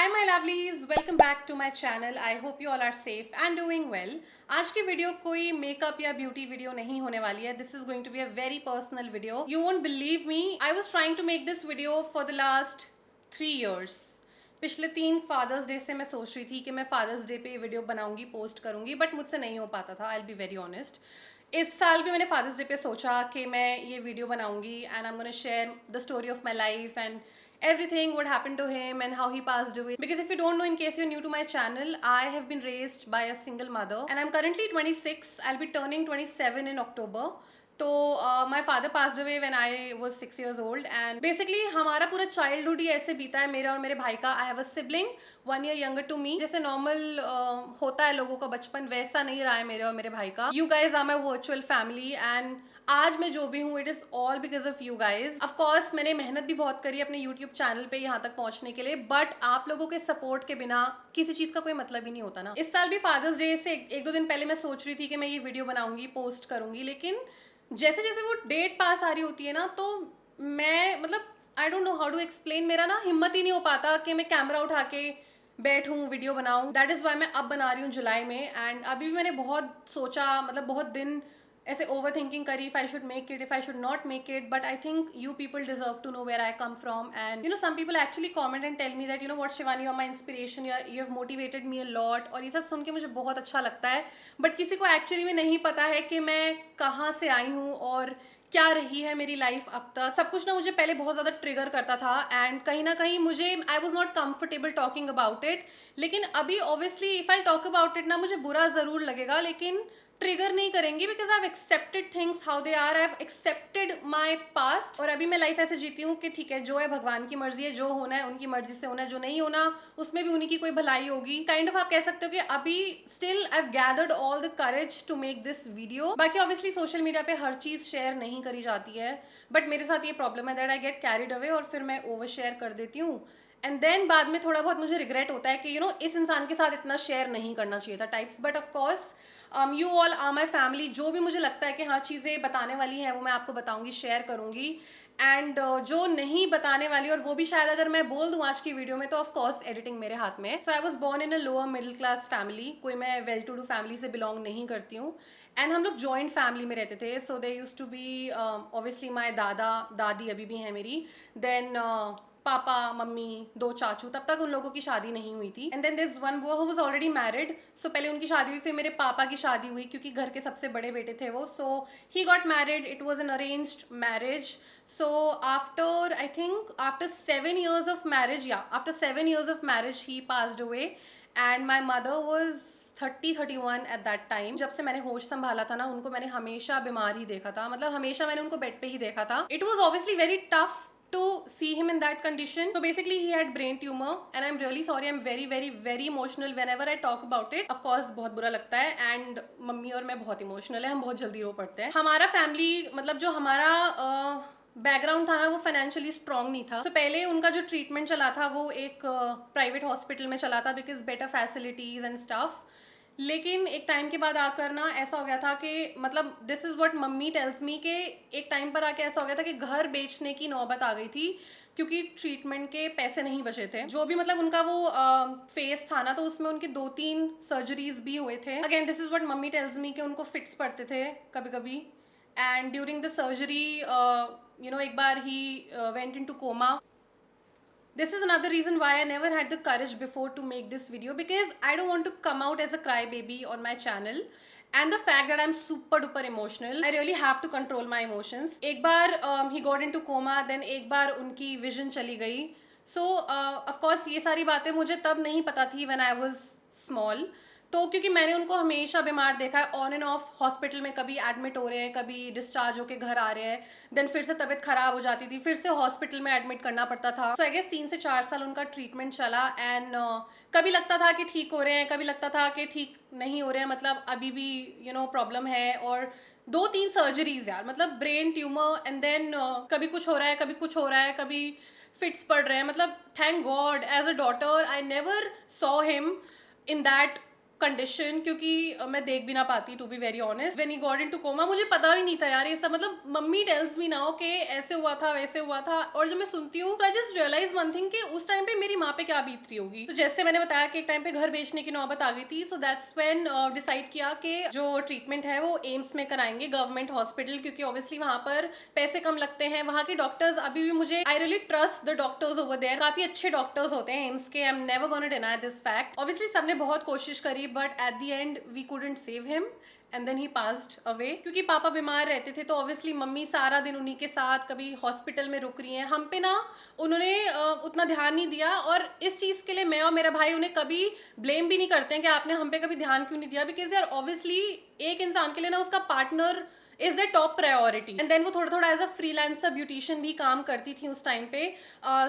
Hi my lovelies, welcome back to my channel. I hope you all are safe and doing well. आज की video कोई makeup या beauty video नहीं होने वाली है। This is going to be a very personal video. You won't believe me, I was trying to make this video for the last 3 years। पिछले 3 fathers day से मैं सोच रही थी कि मैं फादर्स डे पे ये वीडियो बनाऊंगी, पोस्ट करूंगी, बट मुझसे नहीं हो पाता था। आई विल बी वेरी ऑनेस्ट। इस साल भी मैंने फादर्स डे पे सोचा कि मैं ये वीडियो बनाऊंगी and I am gonna share the story of my life and everything what happened to him and how he passed away. Because if you don't know, in case you're new to my channel, I have been raised by a single mother and I'm currently 26. I'll be turning 27 in October. तो my father passed away when I was 6 years old and basically हमारा पूरा childhood ही ऐसे बीता है, मेरा और मेरे भाई का। I have a sibling 1 year younger to me। जैसे नॉर्मल होता है लोगों का बचपन, वैसा नहीं रहा है मेरे और मेरे भाई का। You guys are my virtual family and आज मैं जो भी हूँ it is all because of you guys. Of course मैंने मेहनत भी बहुत करी अपने यूट्यूब चैनल पे यहाँ तक पहुँचने के लिए, बट आप लोगों के सपोर्ट के बिना किसी चीज का कोई मतलब ही नहीं होता ना। इस साल भी फादर्स डे से एक दो दिन पहले मैं सोच रही थी कि मैं ये वीडियो बनाऊंगी, पोस्ट करूंगी, लेकिन जैसे जैसे वो डेट पास आ रही होती है ना, तो मैं मतलब I don't know how to explain, मेरा ना हिम्मत ही नहीं हो पाता कि मैं कैमरा उठा के बैठूं वीडियो बनाऊं। दैट इज वाई मैं अब बना रही हूँ जुलाई में। एंड अभी भी मैंने बहुत सोचा, मतलब बहुत दिन ऐसे ओवर थिंकिंग करी, if I should make it, if I should not make it, but I think you people deserve to know where I come from and you know some people actually comment and tell me that you know what Shivani, you are my inspiration, you have motivated me a lot. और ये सब सुन के मुझे बहुत अच्छा लगता है, but किसी को एक्चुअली में नहीं पता है कि मैं कहाँ से आई हूँ और क्या रही है मेरी लाइफ अब तक। सब कुछ ना मुझे पहले बहुत ज़्यादा ट्रिगर करता था एंड कहीं ना कहीं मुझे I was not comfortable talking about it. लेकिन अभी obviously if I talk about it ना, मुझे बुरा ज़रूर लगेगा, लेकिन ट्रिगर नहीं करेंगी because I have accepted things how they are. I have accepted my past और अभी मैं लाइफ ऐसे जीती हूँ कि ठीक है, जो है भगवान की मर्जी है, जो होना है उनकी मर्जी से होना है, जो नहीं होना उसमें भी उन्हीं की कोई भलाई होगी। काइंड ऑफ आप कह सकते हो कि अभी still I have gathered all the courage to make this video. बाकी ऑब्वियसली सोशल मीडिया पे हर चीज शेयर नहीं करी जाती है, बट मेरे साथ ये प्रॉब्लम है that I get carried away और फिर मैं ओवर शेयर कर देती हूँ एंड देन बाद में थोड़ा बहुत मुझे रिग्रेट होता है कि यू नो इस इंसान के साथ इतना शेयर नहीं करना चाहिए था types. But of course you all are my family. जो भी मुझे लगता है कि हाँ चीज़ें बताने वाली हैं वो मैं आपको बताऊंगी, शेयर करूंगी। एंड जो नहीं बताने वाली, और वो भी शायद अगर मैं बोल दूं आज की वीडियो में, तो ऑफकोर्स एडिटिंग मेरे हाथ में है। So I was born in a lower middle class family. कोई मैं वेल टू डू फैमिली से बिलोंग नहीं करती हूँ एंड हम लोग जॉइंट फैमिली में रहते थे। So they use to be obviously my दादा दादी अभी भी हैं मेरी, देन पापा मम्मी, 2 चाचू। तब तक उन लोगों की शादी नहीं हुई थी एंड देन दिस वन बुआ हु वाज ऑलरेडी मैरिड। सो पहले उनकी शादी हुई, फिर मेरे पापा की शादी हुई क्योंकि घर के सबसे बड़े बेटे थे वो। So he got married, it was an arranged marriage. So after I think after 7 years of marriage, yeah, after 7 years of marriage he passed away and my mother was 30-31 at that time. जब से मैंने होश संभाला था ना, उनको मैंने हमेशा बीमार ही देखा था, मतलब हमेशा मैंने उनको बेड पे ही देखा था। It was obviously very tough to see him in that condition. So basically he had brain tumor and I'm really sorry, I'm very very very emotional whenever I talk about it. Of course बहुत बुरा लगता है and mummy और मैं बहुत emotional है, हम बहुत जल्दी रो पड़ते हैं। हमारा फैमिली, मतलब जो हमारा बैकग्राउंड था ना, वो फाइनेंशियली स्ट्रॉन्ग नहीं था। तो पहले उनका जो ट्रीटमेंट चला था वो एक प्राइवेट हॉस्पिटल में चला था because better facilities and stuff. लेकिन एक टाइम के बाद आकर ना ऐसा हो गया था कि, मतलब this is what mummy tells me, कि एक टाइम पर आके ऐसा हो गया था कि घर बेचने की नौबत आ गई थी क्योंकि ट्रीटमेंट के पैसे नहीं बचे थे। जो भी मतलब उनका वो फेस था ना, तो उसमें उनके 2-3 सर्जरीज भी हुए थे। Again this is what mummy tells me कि उनको फिट्स पड़ते थे कभी कभी and during the surgery you know एक बार he went into coma. This is another reason why I never had the courage before to make this video, because I don't want to come out as a crybaby on my channel. And the fact that I'm super duper emotional, I really have to control my emotions. एक बार he got into coma, then एक बार उनकी vision चली गई. So of course ये सारी बातें मुझे तब नहीं पता थी when I was small. तो क्योंकि मैंने उनको हमेशा बीमार देखा है, ऑन एंड ऑफ हॉस्पिटल में, कभी एडमिट हो रहे हैं, कभी डिस्चार्ज होके घर आ रहे हैं, देन फिर से तबीयत खराब हो जाती थी, फिर से हॉस्पिटल में एडमिट करना पड़ता था। सो आई गेस 3 से 4 साल उनका ट्रीटमेंट चला एंड कभी लगता था कि ठीक हो रहे हैं, कभी लगता था कि ठीक नहीं हो रहे हैं, मतलब अभी भी यू नो प्रॉब्लम है। और 2-3 सर्जरीज यार, मतलब ब्रेन ट्यूमर एंड देन कभी कुछ हो रहा है, कभी कुछ हो रहा है, कभी फिट्स पड़ रहे हैं। मतलब thank God as a daughter I never saw him in that condition, क्योंकि मैं देख भी ना पाती, to be very honest. When he got into coma, मुझे पता भी नहीं था यार ये सब, मतलब मम्मी टेल्स मी नाउ कि ऐसे हुआ था वैसे हुआ था, और जब मैं सुनती हूँ तो I just realise one thing कि उस टाइम पे मेरी माँ पे क्या बीत रही होगी। तो जैसे मैंने बताया कि एक टाइम पे घर बेचने की नौबत आ गई थी, सो दैट्स व्हेन डिसाइड किया कि जो ट्रीटमेंट है वो एम्स में कराएंगे, गवर्नमेंट हॉस्पिटल, क्योंकि ऑब्वियसली वहां पर पैसे कम लगते हैं। वहां के डॉक्टर्स अभी भी, मुझे I really trust the doctors over there, काफी अच्छे डॉक्टर्स होते हैं एम्स के। I am never gonna deny this fact. Obviously सबने बहुत कोशिश करी, but at the end we couldn't save him and then he passed away. क्योंकि पापा बीमार रहते थे तो ऑब्वियसली मम्मी सारा दिन उन्हीं के साथ, कभी हॉस्पिटल में रुक रही हैं। हम पे ना उन्होंने उतना ध्यान नहीं दिया, और इस चीज़ के लिए मैं और मेरा भाई उन्हें कभी ब्लेम भी नहीं करते हैं कि आपने हम पे कभी ध्यान क्यों नहीं दिया, बिकॉज यार ऑब्वियसली एक इंसान के लिए ना उसका partner is the top priority. And then वो थोड़ा थोड़ा एज अ फ्रीलांसर ब्यूटिशियन भी काम करती थी उस टाइम पे।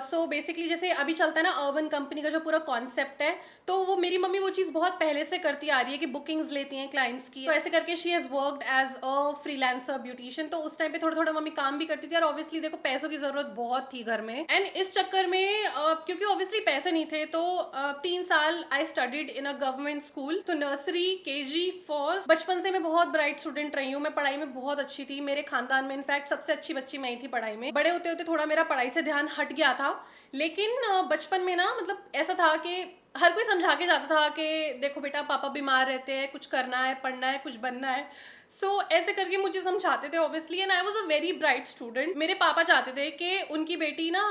सो बेसिकली जैसे अभी चलता है ना अर्बन कंपनी का जो पूरा कॉन्सेप्ट है, तो वो मेरी मम्मी वो चीज़ बहुत पहले से करती आ रही है कि बुकिंग्स लेती हैं क्लाइंट्स की, तो ऐसे करके she has worked as a freelancer beautician. तो उस टाइम पे थोड़ा थोड़ा मम्मी काम भी करती थी, और ऑब्वियसली देखो पैसों की जरूरत बहुत थी घर में, एंड इस चक्कर में क्योंकि ऑब्वियसली पैसे नहीं थे, तो 3 साल I studied in a government school. तो नर्सरी, केजी, फर्स्ट, बचपन से मैं बहुत ब्राइट स्टूडेंट रही हूँ, मैं पढ़ाई में बहुत अच्छी थी। मेरे खानदान में इनफैक्ट सबसे अच्छी बच्ची मैं ही थी पढ़ाई में। बड़े होते होते थोड़ा मेरा पढ़ाई से ध्यान हट गया था, लेकिन बचपन में ना मतलब ऐसा था कि हर कोई समझा के जाता था कि देखो बेटा पापा बीमार रहते हैं, कुछ करना है, पढ़ना है, कुछ बनना है। सो ऐसे करके मुझे समझाते थे obviously, and I was a very bright student. मेरे पापा चाहते थे कि उनकी बेटी ना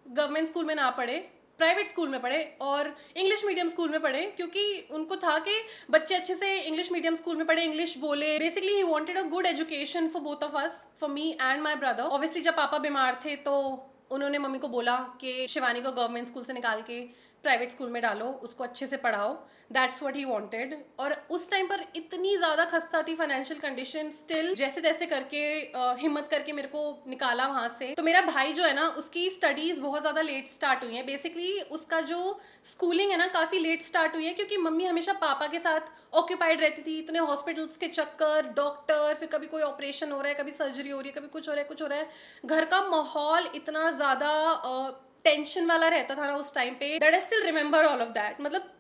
गवर्नमेंट स्कूल में ना पढ़े, प्राइवेट स्कूल में पढ़े और इंग्लिश मीडियम स्कूल में पढ़े, क्योंकि उनको था कि बच्चे अच्छे से इंग्लिश मीडियम स्कूल में पढ़े, इंग्लिश बोले। Basically he wanted a good education for both of us, for me and my brother. Obviously जब पापा बीमार थे तो उन्होंने मम्मी को बोला कि शिवानी को गवर्नमेंट स्कूल से निकाल के प्राइवेट स्कूल में डालो, उसको अच्छे से पढ़ाओ। That's what he wanted. और उस टाइम पर इतनी ज़्यादा खस्ता थी फाइनेंशियल कंडीशन, स्टिल जैसे तैसे करके हिम्मत करके मेरे को निकाला वहाँ से। तो मेरा भाई जो है ना, उसकी स्टडीज़ बहुत ज़्यादा लेट स्टार्ट हुई हैं। बेसिकली उसका जो स्कूलिंग है ना काफ़ी लेट स्टार्ट हुई है, क्योंकि मम्मी हमेशा पापा के साथ ऑक्यूपाइड रहती थी। इतने हॉस्पिटल्स के चक्कर, डॉक्टर, फिर कभी कोई ऑपरेशन हो रहा है, कभी सर्जरी हो रही है, कभी कुछ हो रहा है, कुछ हो रहा है। घर का माहौल इतना ज़्यादा टेंशन वाला रहता था ना उस टाइम पे, that I still remember all of that. मतलब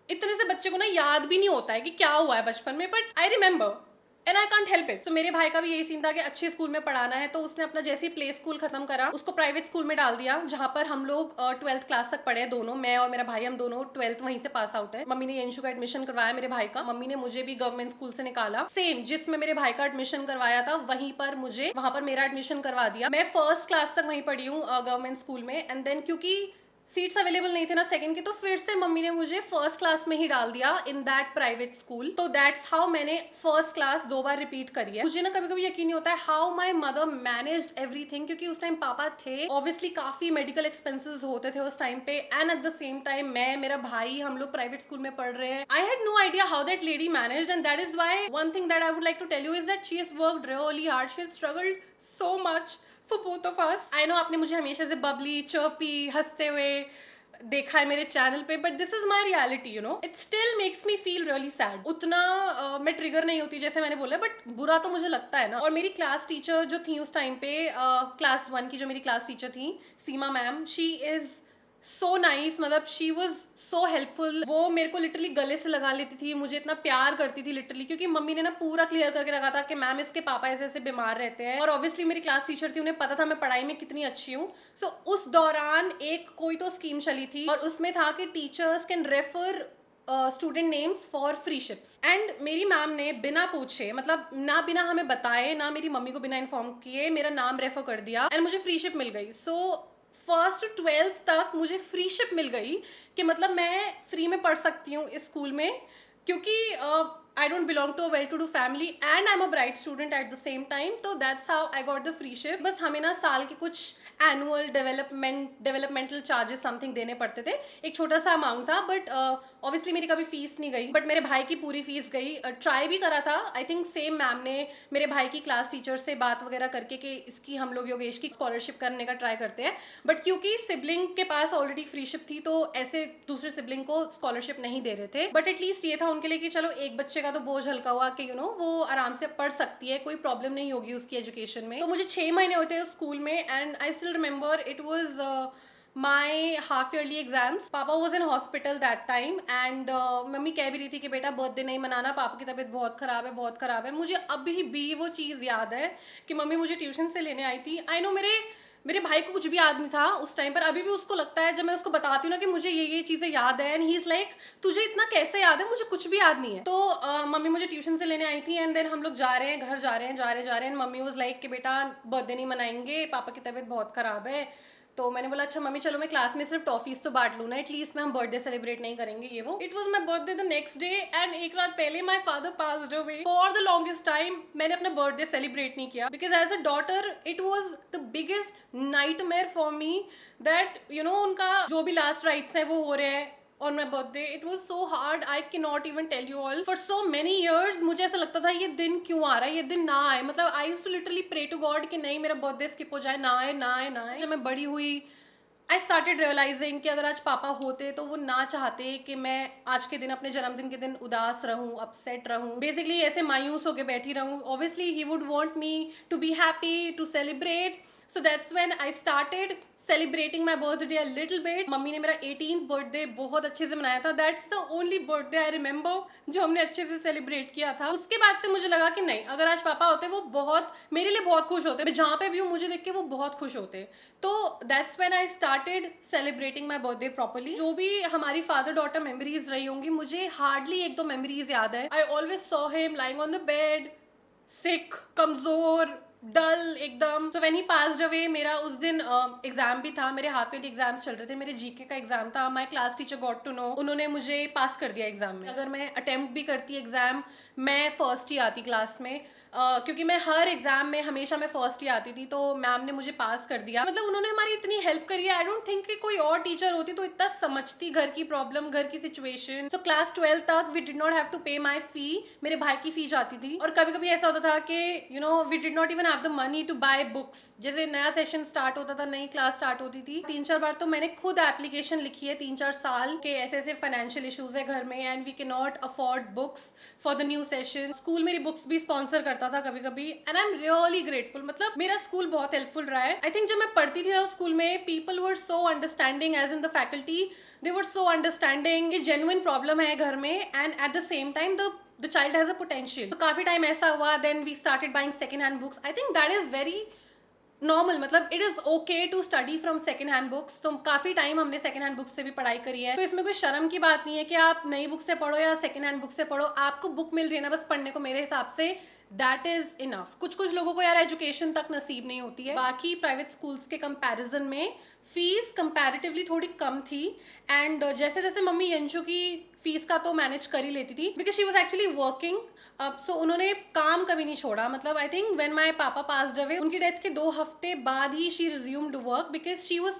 इतने से बच्चे को ना याद भी नहीं होता है कि क्या हुआ है बचपन में, but I remember and I can't help it. तो मेरे भाई का भी यही सीन था कि अच्छे स्कूल में पढ़ाना है, तो उसने अपना जैसे ही प्ले स्कूल खत्म करा उसको प्राइवेट स्कूल में डाल दिया, जहां पर हम लोग 12th क्लास तक पढ़े दोनों, मैं और मेरा भाई, हम दोनों 12th वहीं से पास आउट है। मम्मी ने यंशु का एडमिशन करवाया मेरे भाई का, मम्मी ने मुझे भी गवर्नमेंट स्कूल से निकाला, सेम जिसमें मेरे भाई का एडमिशन करवाया था वहीं पर मुझे वहां पर मेरा एडमिशन करवा दिया। मैं फर्स्ट क्लास तक वहीं पढ़ी हूँ गवर्नमेंट स्कूल में, एंड देन क्योंकि सीट्स अवेलेबल नहीं थे ना सेकंड की, तो फिर से मम्मी ने मुझे फर्स्ट क्लास में ही डाल दिया इन दैट प्राइवेट स्कूल। तो दैट्स हाउ मैंने फर्स्ट क्लास 2 बार रिपीट करी है। मुझे ना कभी कभी यकीन नहीं होता है how my mother managed everything, क्योंकि उस टाइम पापा थे, ऑब्वियसली काफी मेडिकल एक्सपेंसेस होते थे उस टाइम पे, and at the same time मैं, मेरा भाई, हम लोग प्राइवेट स्कूल में पढ़ रहे हैं। I had no idea how that lady managed, and that is why one thing that I would like to tell you is that she has worked really hard, she has struggled so much for both of us. I know आपने मुझे हमेशा से Babli, chirpy, हंसते हुए देखा है मेरे channel पे, but this is my reality, you know. It still makes me feel really sad. उतना मैं ट्रिगर नहीं होती जैसे मैंने बोला, बट बुरा तो मुझे लगता है ना। और मेरी क्लास टीचर जो थी उस टाइम पे, क्लास 1 की जो मेरी क्लास टीचर थी, Seema ma'am, she is so nice, मतलब शी वॉज सो हेल्पफुल। वो मेरे को लिटरली गले से लगा लेती थी, मुझे इतना प्यार करती थी लिटरली, क्योंकि मम्मी ने ना पूरा क्लियर करके रखा था कि मैम इसके पापा ऐसे ऐसे बीमार रहते हैं, और ऑब्वियसली मेरी क्लास टीचर थी, उन्हें पता था मैं पढ़ाई में कितनी अच्छी हूँ। सो उस दौरान एक कोई तो स्कीम चली थी, और उसमें था कि teachers can refer student names for free ships, and मेरी मैम ने बिना पूछे, मतलब ना बिना हमें बताए, ना मेरी मम्मी को बिना इन्फॉर्म किए मेरा नाम रेफर कर दिया, एंड मुझे फ्री शिप मिल गई। सो फर्स्ट टू 12th तक मुझे फ्री शिप मिल गई, कि मतलब मैं फ्री में पढ़ सकती हूँ इस स्कूल में, क्योंकि I don't belong to a well to do family and I am a bright student at the same time. तो that's how I got the free ship. बस हमें ना साल के कुछ एनुअल डेवलपमेंटल चार्जेस समथिंग देने पड़ते थे, एक छोटा सा अमाउंट था, बट ऑब्वियसली मेरी कभी फीस नहीं गई, बट मेरे भाई की पूरी फीस गई। ट्राई भी करा था, आई थिंक सेम मैम ने मेरे भाई की क्लास टीचर से बात वगैरह करके कि इसकी हम लोग योगेश की स्कॉलरशिप करने का ट्राई करते हैं, बट क्योंकि सिबलिंग के पास ऑलरेडी फ्री शिप थी, तो ऐसे दूसरे सिबलिंग को स्कॉलरशिप नहीं दे रहे थे। बट एटलीस्ट ये था उनके लिए कि चलो एक बच्चे का तो बोझ हल्का हुआ, कि यू नो वो आराम से पढ़ सकती है, कोई प्रॉब्लम नहीं होगी उसकी एजुकेशन में। तो मुझे 6 महीने होते उस स्कूल में, and I still remember it was my half yearly exams. Papa was in hospital that time and mummy कह भी रही थी कि बेटा बर्थडे नहीं मनाना, पापा की तबीयत बहुत खराब है, बहुत खराब है. मुझे अभी भी वो चीज़ याद है कि मम्मी मुझे ट्यूशन से लेने आई थी. आई नो मेरे भाई को कुछ भी याद नहीं था उस टाइम पर. अभी भी उसको लगता है जब मैं उसको बताती हूँ ना कि मुझे ये चीज़ें याद है, एंड ही इज़ लाइक तुझे इतना कैसे याद है, मुझे कुछ भी याद नहीं है. तो मम्मी मुझे ट्यूशन से लेने आई थी एंड देन हम लोग जा रहे हैं, घर जा रहे हैं, जा रहे हैं. मम्मी वाज लाइक कि बेटा बर्थडे नहीं मनाएंगे, पापा की तबीयत बहुत खराब है. तो मैंने बोला अच्छा मम्मी चलो मैं क्लास में सिर्फ टॉफीज तो बांट लूँ ना एटलीस्ट, में हम बर्थडे सेलिब्रेट नहीं करेंगे ये वो. It was my birthday the next day and एक रात पहले my father passed away. For the longest time मैंने अपना बर्थडे सेलिब्रेट नहीं किया because as a daughter it was the biggest nightmare for me that you know उनका जो भी लास्ट राइट्स है वो हो रहे हैं on my birthday. It was so hard, I cannot even tell you all. For so many years मुझे ऐसा लगता था ये दिन क्यों आ रहा है, ये दिन ना आए. मतलब I used to literally pray to God कि नहीं मेरा बर्थडे स्किप हो जाए, ना आए ना आए ना आए. जब मैं बड़ी हुई आई स्टार्टेड रियलाइजिंग कि अगर आज पापा होते तो वो ना चाहते कि मैं आज के दिन अपने जन्मदिन के दिन उदास रहूं, अपसेट रहूं, बेसिकली ऐसे मायूस होकर बैठी रहूं. Obviously he would want me to be happy, to celebrate. So that's when I started celebrating my birthday a little bit. मम्मी ने मेरा 18th बर्थडे बहुत अच्छे से मनाया था. That's the only birthday I remember जो हमने अच्छे से सेलिब्रेट किया था. उसके बाद से मुझे लगा कि नहीं, अगर आज पापा होते वो बहुत मेरे लिए बहुत खुश होते. मैं जहाँ पे भी हूँ मुझे देख के वो बहुत खुश होते. तो that's when I started celebrating my birthday properly. जो भी हमारी फादर डॉटर मेमोरीज रही होंगी मुझे हार्डली एक दो मेमोरीज याद है. I always saw him lying on the bed, sick, कमजोर, डल एकदम. So when he passed away, मेरा उस दिन एग्जाम भी था, मेरे हाफ ईयरली एग्जाम्स चल रहे थे, मेरे जीके का एग्जाम था. My class teacher got to know, उन्होंने मुझे पास कर दिया एग्जाम में. अगर मैं अटेम्प्ट भी करती एग्जाम मैं फर्स्ट ही आती क्लास में. क्योंकि मैं हर एग्जाम में हमेशा मैं फर्स्ट ही आती थी, तो मैम ने मुझे पास कर दिया. मतलब उन्होंने हमारी इतनी हेल्प करी है. आई डोंट थिंक कि कोई और टीचर होती तो इतना समझती घर की प्रॉब्लम, घर की सिचुएशन. सो क्लास 12 तक we did not have to pay my फी. मेरे भाई की फी जाती थी. और कभी कभी ऐसा होता था कि you know we did not even have the money to buy books. जैसे नया सेशन स्टार्ट होता था, नई क्लास स्टार्ट होती थी, 3-4 बार तो मैंने खुद एप्लीकेशन लिखी है 3-4 साल के ऐसे ऐसे फाइनेंशियल इश्यूज है घर में and we can not afford books for the new session. School मेरी बुक्स भी स्पॉन्सर करता था कभी कभी and I am really grateful. मतलब मेरा स्कूल बहुत हेल्पफुल रहा है. आई थिंक जब मैं पढ़ती थी ना स्कूल में, people were so understanding as in the faculty. They were so understanding. ये जेन्युइन प्रॉब्लम है घर में and at the same time the child has a potential. तो काफी टाइम ऐसा हुआ. Then we started buying second hand books. I think that is very normal. मतलब it is okay to study from second hand books. तो काफी time हमने second hand books से भी पढ़ाई करी है. तो इसमें कोई शर्म की बात नहीं है कि आप नई बुक से पढ़ो या सेकंड हैंड बुक से पढ़ो. आपको बुक मिल रही है ना बस पढ़ने को, मेरे हिसाब से दैट इज इनफ. कुछ लोगों को यार एजुकेशन तक नसीब नहीं होती है. बाकी प्राइवेट स्कूल्स के कंपैरिजन में फीस कंपैरेटिवली थोड़ी कम थी. एंड जैसे जैसे मम्मी यंशु की फीस का तो मैनेज कर ही लेती थी because she was actually working. अब सो उन्होंने काम कभी नहीं छोड़ा. मतलब I think when my papa passed away, उनकी डेथ के 2 हफ्ते बाद ही she resumed work because she was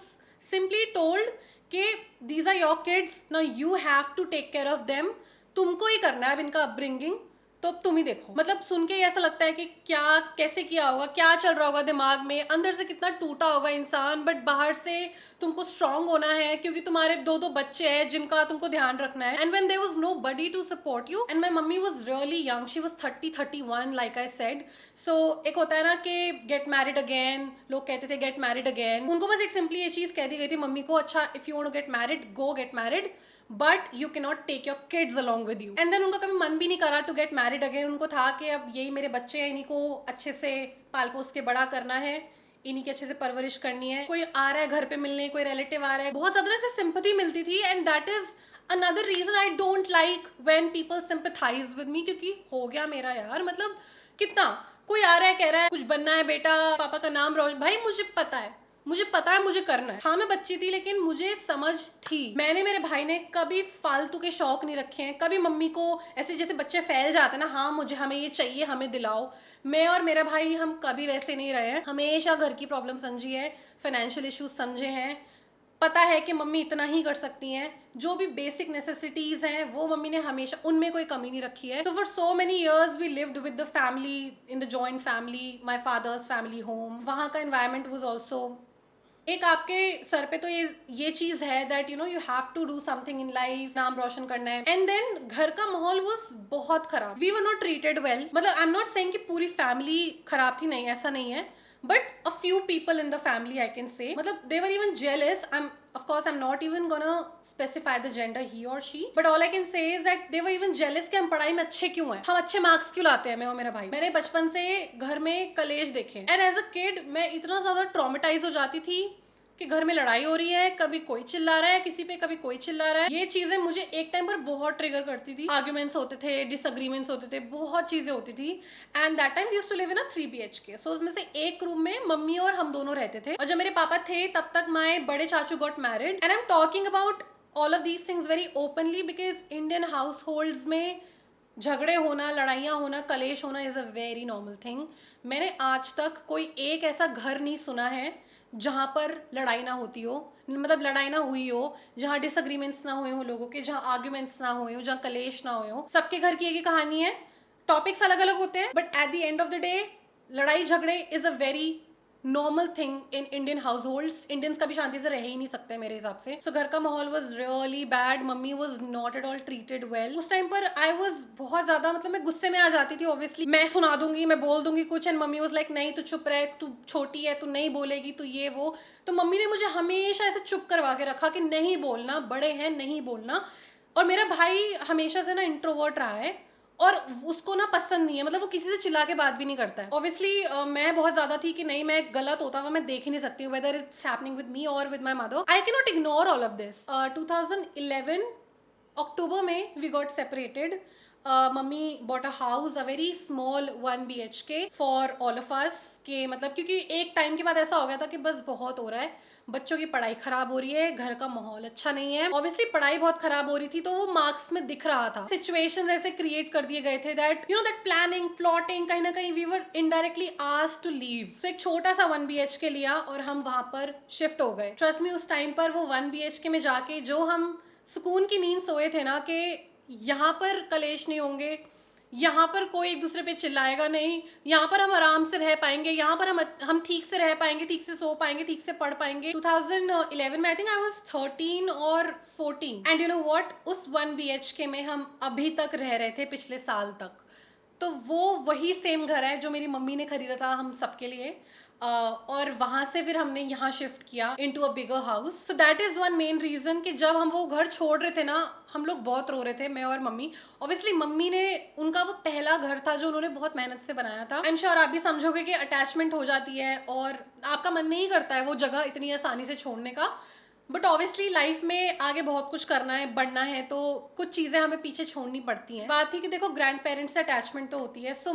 simply told कि these are your kids, now you have to take care of them. तुमको ही करना है अब इनका अपब्रिंगिंग, तो अब तुम ही देखो. मतलब सुन के ऐसा लगता है कि क्या कैसे किया होगा, क्या चल रहा होगा दिमाग में, अंदर से कितना टूटा होगा इंसान. बट बाहर से तुमको स्ट्रांग होना है क्योंकि तुम्हारे 2 बच्चे हैं जिनका तुमको ध्यान रखना है. And when there was nobody to support you and my mummy was really young, she was 30-31 like I said. So एक होता है ना कि गेट मैरिड अगेन, लोग कहते थे गेट मैरिड अगेन. उनको बस एक सिंपली ये चीज कह दी गई थी मम्मी को, अच्छा if you want to get married go get married but you can not take your kids along with you. And then उनका कभी मन भी नहीं करा टू गेट मैरिड अगेन. उनको था कि अब यही मेरे बच्चे हैं, इन्हीं को अच्छे से पाल पोस के बड़ा करना है, इन्हीं की अच्छे से परवरिश करनी है. कोई आ रहा है घर पे मिलने, कोई रिलेटिव आ रहा है, बहुत ज्यादा से सिंपैथी मिलती थी. And that is another reason I don't like when people sympathise with me. क्योंकि हो गया मेरा यार, मतलब कितना कोई आ रहा है कह रहा है कुछ बनना है बेटा, पापा का नाम रोशन. भाई मुझे पता है मुझे करना है. हाँ मैं बच्ची थी लेकिन मुझे समझ थी. मैंने, मेरे भाई ने कभी फालतू के शौक नहीं रखे हैं. कभी मम्मी को ऐसे जैसे बच्चे फैल जाते हैं ना, हाँ मुझे हमें ये चाहिए, हमें दिलाओ, मैं और मेरा भाई हम कभी वैसे नहीं रहे हैं. हमेशा घर की प्रॉब्लम समझी है, फाइनेंशियल इश्यूज समझे हैं. पता है कि मम्मी इतना ही कर सकती हैं. जो भी बेसिक नेसेसिटीज हैं वो मम्मी ने हमेशा, उनमें कोई कमी नहीं रखी है. तो for so many years we lived with the family in the joint family, my father's family home. वहाँ का एनवायरनमेंट वाज आल्सो एक आपके सर पे तो ये चीज है that you know you have to do something in life, नाम रोशन करना है. एंड देन घर का माहौल वाज बहुत खराब. We were not treated well. मतलब आई एम नॉट सेइंग कि पूरी फैमिली खराब थी, नहीं ऐसा नहीं है, but a few people in the family I can say, मतलब they were even jealous. I'm not even gonna specify the gender, he or she, but all I can say is that they were even jealous कि हम पढ़ाई में अच्छे क्यों हैं, हम अच्छे मार्क्स क्यों लाते हैं, मैं और मेरा भाई। मैंने बचपन से घर में कलेश देखे, एंड एज अ किड मैं इतना ज्यादा ट्रॉमेटाइज हो जाती थी कि घर में लड़ाई हो रही है, कभी कोई चिल्ला रहा है किसी पे, कभी कोई चिल्ला रहा है। ये चीजें मुझे एक टाइम पर बहुत ट्रिगर करती थी। आर्ग्यूमेंट्स होते थे, डिसएग्रीमेंट्स होते थे, बहुत चीजें होती थी। And that time we used to live in a 3 BHK। So उसमें से एक रूम में मम्मी और हम दोनों रहते थे, और जब मेरे पापा थे तब तक माय बड़े चाचू got married. And I am talking about all of these things very openly because Indian house holds में झगड़े होना, लड़ाइयाँ होना, कलेश होना is a very normal thing. मैंने आज तक कोई एक ऐसा घर नहीं सुना है जहाँ पर लड़ाई ना होती हो, मतलब लड़ाई ना हुई हो, जहाँ डिसएग्रीमेंट्स ना हुए हो लोगों के, जहाँ आर्ग्यूमेंट्स ना हुए हो, जहाँ कलेश ना हुए हो। सबके घर की एक ही कहानी है, टॉपिक्स अलग अलग होते हैं, but at the end of the day लड़ाई झगड़े is a very normal thing in Indian house holds. Indians कभी शांति से रह ही नहीं सकते मेरे हिसाब से। सो घर का माहौल was really bad, mummy was not at all treated well. उस टाइम पर आई वॉज बहुत ज्यादा, मतलब मैं गुस्से में आ जाती थी। ऑब्वियसली मैं सुना दूंगी, मैं बोल दूंगी कुछ, एंड मम्मी वॉज लाइक नहीं तू चुप रह, तू छोटी है, तू नहीं बोलेगी, तू ये वो। तो मम्मी ने मुझे हमेशा ऐसे चुप करवा के रखा कि नहीं बोलना, बड़े हैं नहीं बोलना। और मेरा भाई हमेशा से ना इंट्रोवर्ट रहा है, और उसको ना पसंद नहीं है, मतलब वो किसी से चिल्ला के बात भी नहीं करता है। ऑब्वियसली मैं बहुत ज्यादा थी कि नहीं, मैं गलत होता हुआ मैं देख ही नहीं सकती हूँ, whether it's happening with me और with my mother. I can not ignore all of this. 2011 अक्टूबर में we got separated. Mummy bought a house, a very small 1 BHK for all of us. के मतलब क्योंकि एक टाइम के बाद ऐसा हो गया था कि बस बहुत हो रहा है, बच्चों की पढ़ाई खराब हो रही है, घर का माहौल अच्छा नहीं है। ऑब्वियसली पढ़ाई बहुत खराब हो रही थी तो वो मार्क्स में दिख रहा था। सिचुएशंस ऐसे क्रिएट कर दिए गए थे that you know that planning, plotting, कहीं ना कहीं we were indirectly asked to leave. So एक छोटा सा 1 BHK लिया और हम वहां पर शिफ्ट हो गए। ट्रस्ट मी, उस टाइम पर वो 1 BHK में जाके जो हम सुकून की नींद सोए थे ना, कि यहाँ पर कलेश नहीं होंगे, यहाँ पर कोई एक दूसरे पे चिल्लाएगा नहीं, यहाँ पर हम आराम से रह पाएंगे, यहाँ पर हम ठीक से रह पाएंगे, ठीक से सो पाएंगे, ठीक से पढ़ पाएंगे। 2011 में आई थिंक आई वाज 13 और 14, एंड यू नो व्हाट, उस 1 BHK में हम अभी तक रह रहे थे, पिछले साल तक। तो वो वही सेम घर है जो मेरी मम्मी ने खरीदा था हम सबके लिए। और वहां से फिर हमने यहाँ शिफ्ट किया into a bigger house. So that is one main reason कि जब हम वो घर छोड़ रहे थे ना, हम लोग बहुत रो रहे थे, मैं और मम्मी। ऑब्वियसली मम्मी ने, उनका वो पहला घर था जो उन्होंने बहुत मेहनत से बनाया था। आई एम श्योर आप भी समझोगे कि अटैचमेंट हो जाती है और आपका मन नहीं करता है वो जगह इतनी आसानी से छोड़ने का। बट ऑब्वियसली लाइफ में आगे बहुत कुछ करना है, बढ़ना है, तो कुछ चीज़ें हमें पीछे छोड़नी पड़ती हैं। बात थी कि देखो ग्रैंड पेरेंट्स से अटैचमेंट तो होती है। So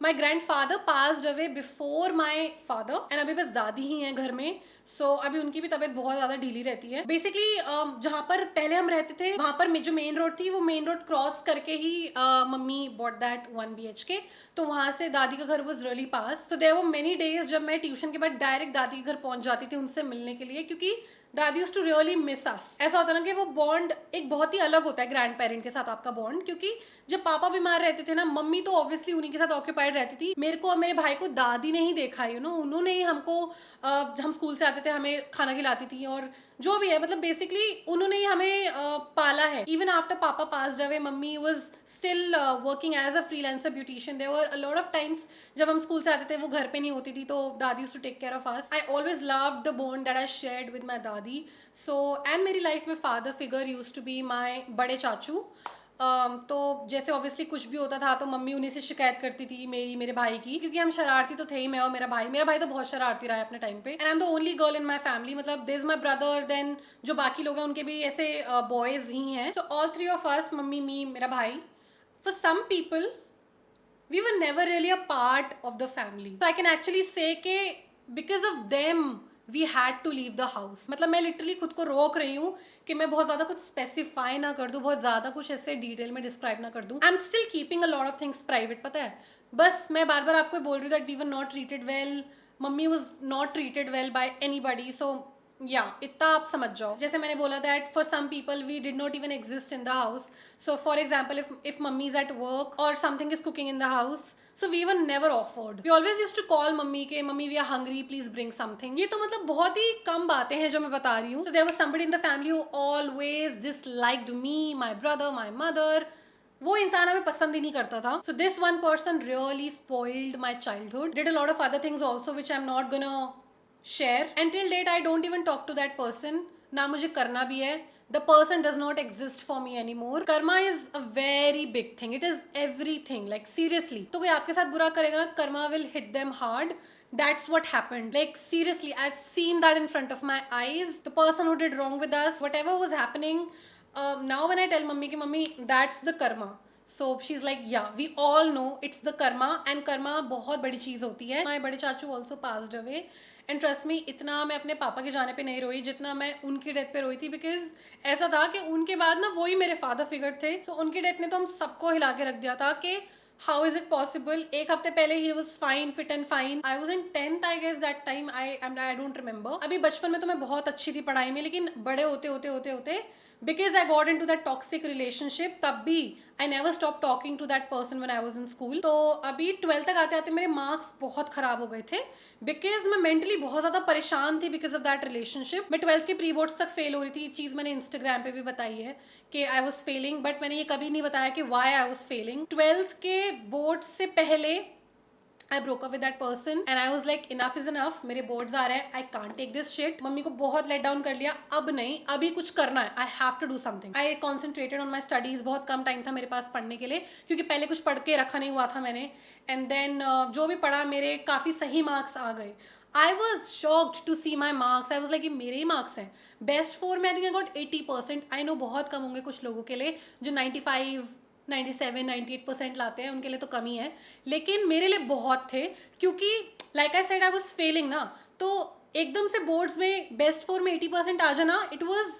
my grand father passed away before my father, and अभी बस दादी ही हैं घर में। अभी उनकी भी तबीयत बहुत ज़्यादा ढीली रहती है। बेसिकली जहाँ पर पहले हम रहते थे वहाँ पर जो मेन रोड थी, वो मेन रोड क्रॉस करके ही मम्मी बॉट दैट 1 BHK। तो वहाँ से दादी का घर वॉज रियली पास। So there were many days जब मैं ट्यूशन के बाद डायरेक्ट दादी के घर पहुँच जाती थी उनसे मिलने के लिए, क्योंकि दादी यूज्ड टू रियली मिस अस। ऐसा होता ना कि वो बॉन्ड एक बहुत ही अलग होता है ग्रैंड पेरेंट के साथ आपका बॉन्ड, क्योंकि जब पापा बीमार रहते थे ना, मम्मी तो ऑब्वियसली उन्हीं के साथ ऑक्यूपाइड रहती थी। मेरे को और मेरे भाई को दादी ने ही देखा, यू नो, उन्होंने ही हमको हम स्कूल से आते थे हमें खाना खिलाती थी, और जो भी है मतलब बेसिकली उन्होंने ही हमें पाला है। Even after papa passed away, mummy was still working as a freelancer beautician. There were a lot of times जब हम स्कूल से आते थे वो घर पे नहीं होती थी, तो dadi used to take care of us. I always loved the bond that I shared with my dadi. And मेरी लाइफ में father figure used to be my बड़े चाचू। तो जैसे ऑब्वियसली कुछ भी होता था तो मम्मी उन्हीं से शिकायत करती थी, मेरे भाई की, क्योंकि हम शरारती तो थे ही, मैं और मेरा भाई तो बहुत शरारती रहा है अपने टाइम पे। And I am the only girl in my family, मतलब there is my brother, then जो बाकी लोग हैं उनके भी ऐसे बॉयज ही हैं। So all 3 of us, mummy, me, मेरा भाई, for some people we were never really a part of the family. So I can actually say कि because of them we had to leave the house. मतलब मैं literally खुद को रोक रही हूँ कि मैं बहुत ज़्यादा कुछ स्पेसिफाई ना कर दूँ, बहुत ज़्यादा कुछ ऐसे डिटेल में डिस्क्राइब ना कर दूँ। I am still keeping a lot of things private, पता है। बस मैं बार बार आपको बोल रही हूँ that we were not treated well, mummy was not treated well by anybody. So yeah इतना आप समझ जाओ। जैसे मैंने बोला that for some people we did not even exist in the house. So for example if mummy is at work और something is cooking in the house, so we were never offered. We always used to call mummy के, mummy we are hungry, please bring something. ये तो मतलब बहुत ही कम बातें हैं जो मैं बता रही हूँ. So there was somebody in the family who always disliked me, my brother, my mother, वो इंसान हमें पसंद ही नहीं करता था. So this one person really spoiled my childhood. Did a lot of other things also which I'm not gonna share. Until date I don't even talk to that person. ना मुझे करना भी है. The person does not exist for me anymore. Karma is a very big thing. It is everything. Like seriously. तो कोई आपके साथ बुरा करेगा ना, karma will hit them hard. That's what happened. Like seriously, I've seen that in front of my eyes. The person who did wrong with us, whatever was happening. Now when I tell mummy ki mummy, that's the karma. So she's like, yeah, we all know it's the karma, and karma बहुत बड़ी चीज़ होती है. My बड़े चाचू also passed away, and trust me, इतना मैं अपने पापा के जाने पे नहीं रोई जितना मैं उनकी डेथ पे रोई थी. बिकॉज ऐसा था कि उनके बाद ना वही मेरे फादर फिगर थे. तो उनकी डेथ ने तो हम सबको हिला के रख दिया था कि हाउ इज इट पॉसिबल. एक हफ्ते पहले ही was fine, fit and fine. I was in 10th I guess that time. I don't remember. अभी बचपन में तो मैं बहुत अच्छी थी पढ़ाई में, लेकिन बड़े होते होते होते होते because I got into that toxic relationship, तब भी I never stopped talking to that person when I was in school. तो अभी 12th तक आते आते मेरे मार्क्स बहुत ख़राब हो गए थे बिकॉज मैं मेंटली बहुत ज़्यादा परेशान थी बिकॉज ऑफ दैट रिलेशनशिप. मैं 12th के प्री बोर्ड्स तक फेल हो रही थी. ये चीज़ मैंने इंस्टाग्राम पे भी बताई है कि आई वॉज फेलिंग, बट मैंने ये कभी नहीं बताया कि Y I was Fehling. 12th के बोर्ड से पहले I broke up with that person and I was like enough is enough. मेरे बोर्ड्स आ रहे हैं, I can't take this shit. Mummy को बहुत लेट डाउन कर लिया. अब नहीं, अभी कुछ करना है. I have to do something. I concentrated on my studies. बहुत कम टाइम था मेरे पास पढ़ने के लिए क्योंकि पहले कुछ पढ़ के रखा नहीं हुआ था मैंने. And then जो भी पढ़ा मेरे काफ़ी सही मार्क्स आ गए. I was shocked to see my marks. I was like ये मेरे ही मार्क्स हैं. बेस्ट 4 में I think I got 80%. I know बहुत कम होंगे कुछ लोगों के लिए जो 95 97 98% लाते हैं, उनके लिए तो कमी है, लेकिन मेरे लिए बहुत थे क्योंकि like I said I was failing ना. तो एकदम से बोर्ड्स में बेस्ट 4 में 80% आ जाना, it was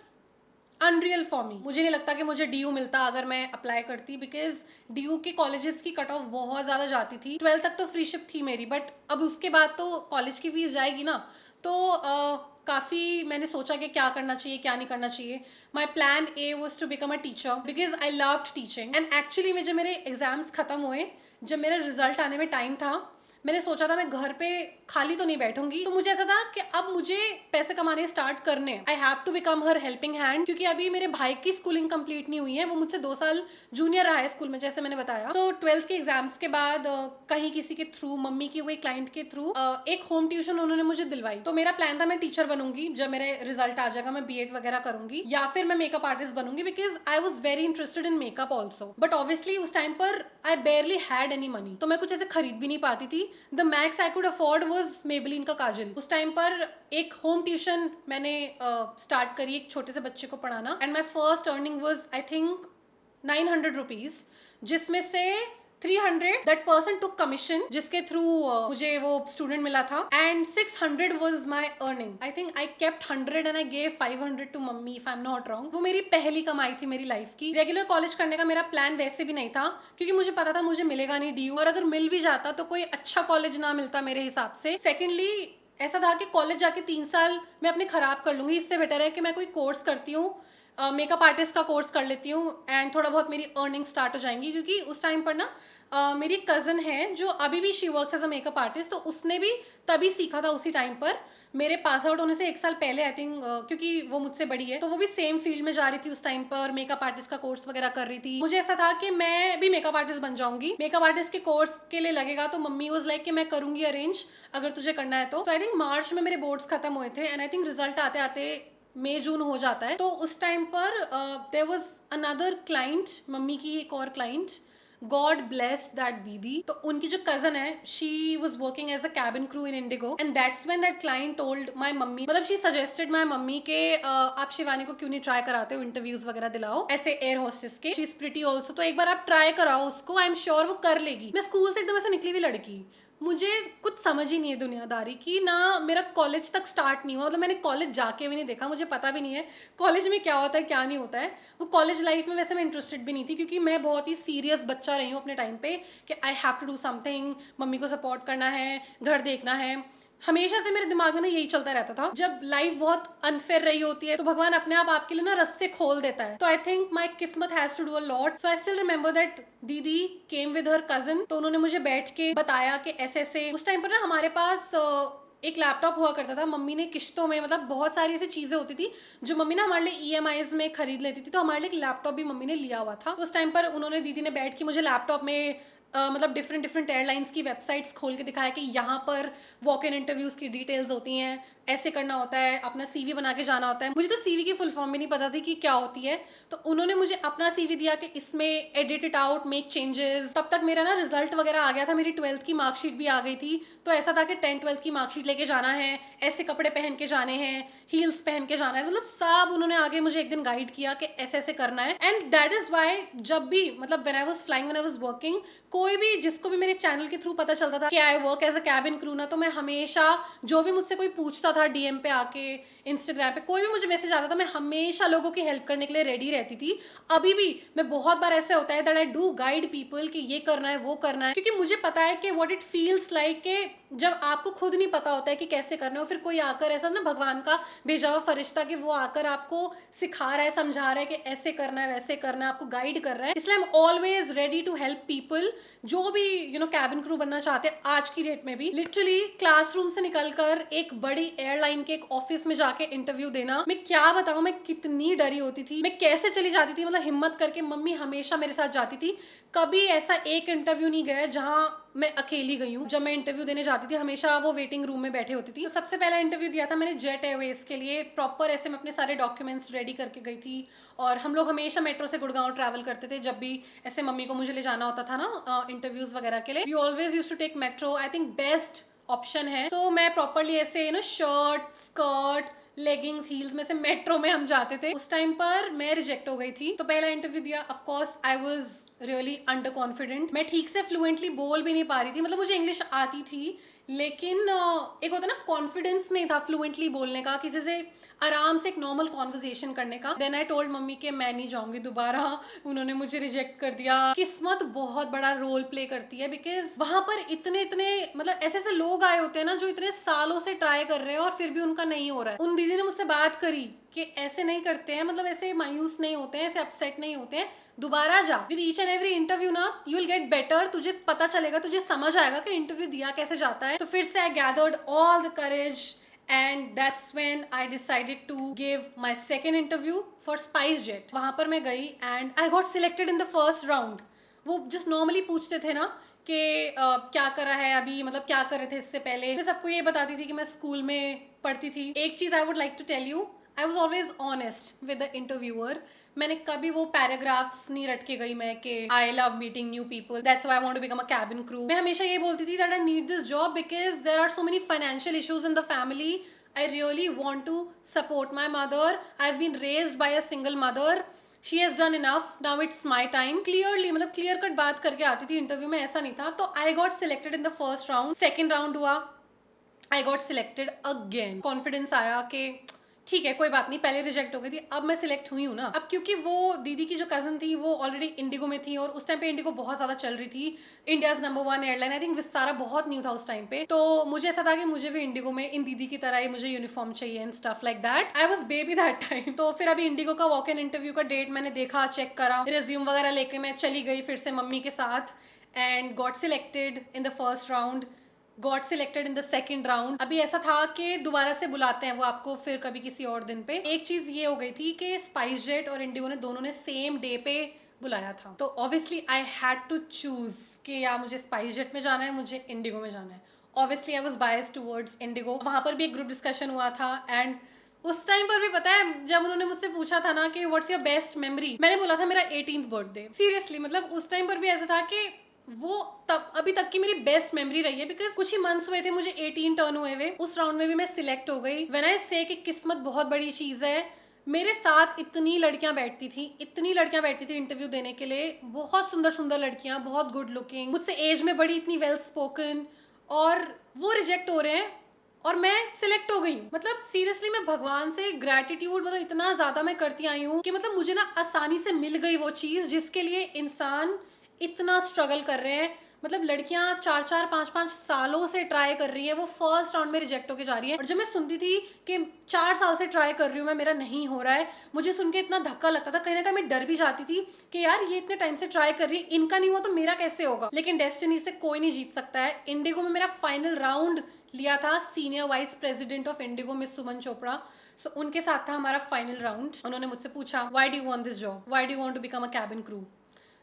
unreal for me. मुझे नहीं लगता कि मुझे DU मिलता अगर मैं अप्लाई करती बिकॉज DU के कॉलेजेस की कट ऑफ बहुत ज़्यादा जाती थी. 12th तक तो फ्री शिप थी मेरी, बट अब उसके बाद तो कॉलेज की फीस जाएगी ना. तो काफ़ी मैंने सोचा कि क्या करना चाहिए क्या नहीं करना चाहिए. My plan A was to become a teacher because I loved teaching. And actually में जब मेरे एग्जाम्स खत्म हुए, जब मेरा रिजल्ट आने में टाइम था, मैंने सोचा था मैं घर पे खाली तो नहीं बैठूंगी. तो मुझे ऐसा था कि अब मुझे पैसे कमाने स्टार्ट करने. I have to become her helping hand क्योंकि अभी मेरे भाई की स्कूलिंग कंप्लीट नहीं हुई है. वो मुझसे 2 साल जूनियर रहा है स्कूल में, जैसे मैंने बताया. तो 12th के एग्जाम्स के बाद कहीं किसी के थ्रू, मम्मी की कोई क्लाइंट के थ्रू एक होम ट्यूशन उन्होंने मुझे दिलवाई. तो मेरा प्लान था मैं टीचर बनूंगी. जब मेरे रिजल्ट आ जाएगा मैं B.Ed वगैरह करूंगी या फिर मैं मेकअप आर्टिस्ट बनूंगी because I was very interested in makeup also. But obviously उस टाइम पर I barely had any money, तो मैं कुछ ऐसे खरीद भी नहीं पाती थी. The max I could afford was Maybelline का काजल. उस टाइम पर एक होम ट्यूशन मैंने स्टार्ट करी एक छोटे से बच्चे को पढ़ाना. And my first earning was I think 900 rupees, जिसमें से 300 दैट पर्सन टुक कमीशन जिसके थ्रू मुझे वो स्टूडेंट मिला था. And 600 was my earning. I think I kept 100 and I gave 500 to mummy if I am not wrong. वो मेरी पहली कमाई थी मेरी लाइफ की. रेगुलर कॉलेज करने का मेरा प्लान वैसे भी नहीं था क्योंकि मुझे पता था मुझे मिलेगा नहीं DU, और अगर मिल भी जाता तो कोई अच्छा कॉलेज ना मिलता मेरे हिसाब से. सेकेंडली ऐसा था कि कॉलेज जाके 3 साल मैं अपने खराब कर लूंगी. इससे बेटर है कि मैं कोई कोर्स करती हूँ, मेकअप आर्टिस्ट का कोर्स कर लेती हूँ एंड थोड़ा बहुत मेरी अर्निंग स्टार्ट हो जाएंगी. क्योंकि उस टाइम पर ना मेरी कज़न है जो अभी भी she works as a makeup artist, तो उसने भी तभी सीखा था उसी टाइम पर. मेरे पास आउट होने से 1 साल पहले आई थिंक, क्योंकि वो मुझसे बड़ी है तो वो भी सेम फील्ड में जा रही थी उस टाइम पर. मेकअप आर्टिस्ट का कोर्स वगैरह कर रही थी. मुझे ऐसा था कि मैं भी मेकअप आर्टिस्ट बन जाऊंगी. मेकअप आर्टिस्ट के कोर्स के लिए लगेगा तो मम्मी वाज लाइक कि मैं करूंगी अरेंज अगर तुझे करना है तो. आई थिंक मार्च में मेरे बोर्ड्स खत्म हुए थे एंड आई थिंक रिजल्ट आते आते मई जून हो जाता है. तो उस टाइम पर there was another client, mummy की एक और क्लाइंट, गॉड ब्लेस दैट दीदी. तो उनकी जो कजन है she was working as a cabin crew in IndiGo and that's when that client told my mummy, मतलब शी सजेस्टेड माई मम्मी के आप शिवानी को क्यों नहीं ट्राई कराते हो, इंटरव्यूज वगैरह दिलाओ ऐसे एयर होस्टेस के. शी इज प्रिटी ऑल्सो, तो एक बार आप ट्राई कराओ उसको, आई एम श्योर वो कर लेगी. मैं स्कूल से एकदम ऐसे निकली हुई लड़की, मुझे कुछ समझ ही नहीं है दुनियादारी की, ना मेरा कॉलेज तक स्टार्ट नहीं हुआ. मतलब मैंने कॉलेज जाके भी नहीं देखा, मुझे पता भी नहीं है कॉलेज में क्या होता है क्या नहीं होता है. वो कॉलेज लाइफ में वैसे मैं इंटरेस्टेड भी नहीं थी क्योंकि मैं बहुत ही सीरियस बच्चा रही हूँ अपने टाइम पे कि I have to do something, mummy को सपोर्ट करना है, घर देखना है. हमेशा से मेरे दिमाग में ना यही चलता रहता था. जब लाइफ बहुत अनफेयर रही होती है तो भगवान अपने आप आपके लिए ना रास्ते खोल देता है. तो I think my kismat has to do a lot. So I still remember that didi came with her cousin. तो उन्होंने मुझे बैठ के बताया कि ऐसे ऐसे. उस टाइम पर ना हमारे पास एक लैपटॉप हुआ करता था, मम्मी ने किश्तों में, मतलब बहुत सारी ऐसी चीज़ें होती थी जो मम्मी ना हमारे लिए ईएमआईज़ में खरीद लेती थी, तो हमारे लिए एक लैपटॉप भी मम्मी ने लिया हुआ था। उस टाइम पर उन्होंने, दीदी ने बैठ के मुझे लैपटॉप में मतलब डिफरेंट डिफरेंट एयरलाइंस की वेबसाइट्स खोल के दिखाया कि यहाँ पर वॉक इन इंटरव्यूज़ की डिटेल्स होती हैं, ऐसे करना होता है, अपना सीवी बना के जाना होता है। मुझे तो सीवी की फुल फॉर्म भी नहीं पता थी कि क्या होती है, तो उन्होंने मुझे अपना सीवी दिया कि इसमें edit it out, make changes. तब तक मेरा ना रिजल्ट वगैरह आ गया था, मेरी 12th की मार्कशीट भी आ गई थी। तो ऐसा था कि 10th-12th की मार्कशीट लेके जाना है, ऐसे कपड़े पहन के जाने हैं, हील्स पहन के जाना है, मतलब सब उन्होंने आगे मुझे एक दिन गाइड किया कि ऐसे ऐसे करना है। एंड दैट इज वाई जब भी, मतलब when I was flying, when I was working, कोई भी, जिसको भी मेरे चैनल के थ्रू पता चलता था कि I work as a cabin crew ना, तो मैं हमेशा, जो भी मुझसे कोई पूछता था डीएम पे आके, इंस्टाग्राम पे कोई भी मुझे मैसेज आता था, मैं हमेशा लोगों की हेल्प करने के लिए रेडी रहती थी। अभी भी मैं, बहुत बार ऐसे होता है that I do guide people कि ये करना है, वो करना है, क्योंकि मुझे पता है कि व्हाट इट फील्स लाइक के जब आपको खुद नहीं पता होता है कि कैसे करना है, फिर कोई आकर, ऐसा ना भगवान का भेजा हुआ फरिश्ता कि वो आकर आपको सिखा रहा है, समझा रहा है कि ऐसे करना है, वैसे करना है, आपको गाइड कर रहा है। इसलिए I am always ready to help people जो भी कैबिन क्रू बनना चाहते हैं। आज की डेट में भी लिटरली क्लासरूम से निकलकर एक बड़ी एयरलाइन के एक ऑफिस में जाके इंटरव्यू देना, मैं क्या बताऊं, मैं कितनी डरी होती थी, मैं कैसे चली जाती थी, मतलब हिम्मत करके। मम्मी हमेशा मेरे साथ जाती थी, कभी ऐसा एक इंटरव्यू नहीं गया जहां मैं अकेली गई हूँ। जब मैं इंटरव्यू देने जाती थी, हमेशा वो वेटिंग रूम में बैठे होती थी। तो सबसे पहला इंटरव्यू दिया था मैंने जेट एयरवेज के लिए, प्रॉपर ऐसे मैं अपने सारे डॉक्यूमेंट्स रेडी करके गई थी। और हम लोग हमेशा मेट्रो से गुड़गांव ट्रैवल करते थे, जब भी ऐसे मम्मी को मुझे ले जाना होता था ना इंटरव्यूज वगैरह के लिए। We always used to take metro, I think best option है। तो मैं प्रॉपरली ऐसे शर्ट, स्कर्ट, लेगिंग्स, हील्स में से मेट्रो में हम जाते थे। उस टाइम पर मैं रिजेक्ट हो गई थी, तो पहला इंटरव्यू दिया। Of course I was really under confident, मैं ठीक से फ्लुएंटली बोल भी नहीं पा रही थी, मतलब मुझे इंग्लिश आती थी, लेकिन एक होता ना कॉन्फिडेंस नहीं था फ्लुएंटली बोलने का, किसी से आराम से एक नॉर्मल कॉन्वर्जेशन करने का। देन आई टोल्ड मम्मी कि मैं नहीं जाऊंगी दोबारा, उन्होंने मुझे रिजेक्ट कर दिया। किस्मत बहुत बड़ा रोल प्ले करती है, बिकॉज वहां पर इतने इतने, मतलब ऐसे ऐसे लोग आए होते हैं ना जो इतने सालों से ट्राई कर रहे हैं और फिर भी उनका नहीं हो रहा है। उन दीदी ने मुझसे बात करी कि ऐसे नहीं करते हैं, मतलब ऐसे मायूस नहीं होते हैं, ऐसे अपसेट नहीं होते हैं, दोबारा जा, with each and every interview ना यू विल गेट बेटर, तुझे पता चलेगा, तुझे समझ आएगा कि इंटरव्यू दिया कैसे जाता है। तो फिर से I gathered all the courage and that's when I decided to give my second interview for SpiceJet। वहां पर मैं गई and I got selected in the first round। वो just normally पूछते थे ना कि क्या करा है अभी, मतलब क्या कर रहे थे इससे पहले। मैं सबको ये बताती थी कि मैं स्कूल में पढ़ती थी। एक चीज I would like to tell you, I was always honest with the interviewer. मैंने कभी वो पैराग्राफ्स नहीं रट के गई मैं कि I love meeting new people, that's why I want to become a cabin crew. मैं हमेशा ये बोलती थी that I need this job because there are so many financial issues in the family. I really want to support my mother. I've been raised by a single mother. She has done enough. Now it's my time. Clearly, मतलब clear cut बात करके आती थी interview में, ऐसा नहीं था। तो I got selected in the first round. Second round हुआ, I got selected again. Confidence आया कि ठीक है कोई बात नहीं, पहले रिजेक्ट हो गई थी, अब मैं सिलेक्ट हुई हूँ ना। अब क्योंकि वो दीदी की जो कजन थी वो ऑलरेडी इंडिगो में थी, और उस टाइम पे इंडिगो बहुत ज्यादा चल रही थी, India's number 1 airline. I think Vistara बहुत न्यू था उस टाइम पे, तो मुझे ऐसा था कि मुझे भी इंडिगो में इन दीदी की तरह ही मुझे यूनिफॉर्म चाहिए and stuff like that. I was baby that time. तो फिर अभी इंडिगो का वॉक इन इंटरव्यू का डेट मैंने देखा, चेक करा, रिज्यूम वगैरह लेके मैं चली गई फिर से मम्मी के साथ, and got selected in the first round, got selected in the second round. अभी ऐसा था कि दोबारा से बुलाते हैं वो आपको फिर कभी किसी और दिन पे। एक चीज ये हो गई थी कि स्पाइसजेट और इंडिगो ने दोनों ने सेम डे पे बुलाया था, तो obviously I had to choose कि या मुझे स्पाइसजेट में जाना है, मुझे इंडिगो में जाना है। Obviously I was biased towards Indigo. वहां पर भी एक ग्रुप डिस्कशन हुआ था, एंड उस टाइम पर भी पता है जब उन्होंने मुझसे पूछा था ना कि व्हाट्स योर बेस्ट मेमोरी, मैंने बोला था मेरा 18th बर्थडे। सीरियसली, मतलब उस टाइम पर भी ऐसा था कि वो तब अभी तक की मेरी बेस्ट मेमोरी रही है, बिकॉज कुछ ही मंथ्स हुए थे मुझे 18 टर्न हुए हुए। उस राउंड में भी मैं सिलेक्ट हो गई। व्हेन आई से कि किस्मत बहुत बड़ी चीज है, मेरे साथ इतनी लड़कियां बैठती थी, इतनी लड़कियां बैठती थी इंटरव्यू देने के लिए, बहुत सुंदर सुंदर लड़कियां, बहुत गुड लुकिंग, मुझसे एज में बड़ी, इतनी वेल स्पोकन, और वो रिजेक्ट हो रहे हैं और मैं सिलेक्ट हो गई हूँ। मतलब सीरियसली मैं भगवान से ग्रैटिट्यूड मतलब इतना ज्यादा मैं करती आई हूँ कि मतलब मुझे ना आसानी से मिल गई वो चीज जिसके लिए इंसान इतना स्ट्रगल कर रहे हैं। मतलब लड़कियां 4-4 5-5 सालों से ट्राई कर रही है, वो फर्स्ट राउंड में रिजेक्ट होके जा रही है। और जब मैं सुनती थी कि 4 साल से ट्राई कर रही हूँ मैं, मेरा नहीं हो रहा है, मुझे सुन के इतना धक्का लगता था, कहीं ना कहीं मैं डर भी जाती थी कि यार ये इतने टाइम से ट्राई कर रही है, इनका नहीं हुआ तो मेरा कैसे होगा। लेकिन डेस्टिनी से कोई नहीं जीत सकता है। इंडिगो में मेरा फाइनल राउंड लिया था senior vice president of IndiGo miss Suman Chopra. So उनके साथ था हमारा फाइनल राउंड। उन्होंने मुझसे पूछा, why do you want this job, why do you want to become a cabin crew.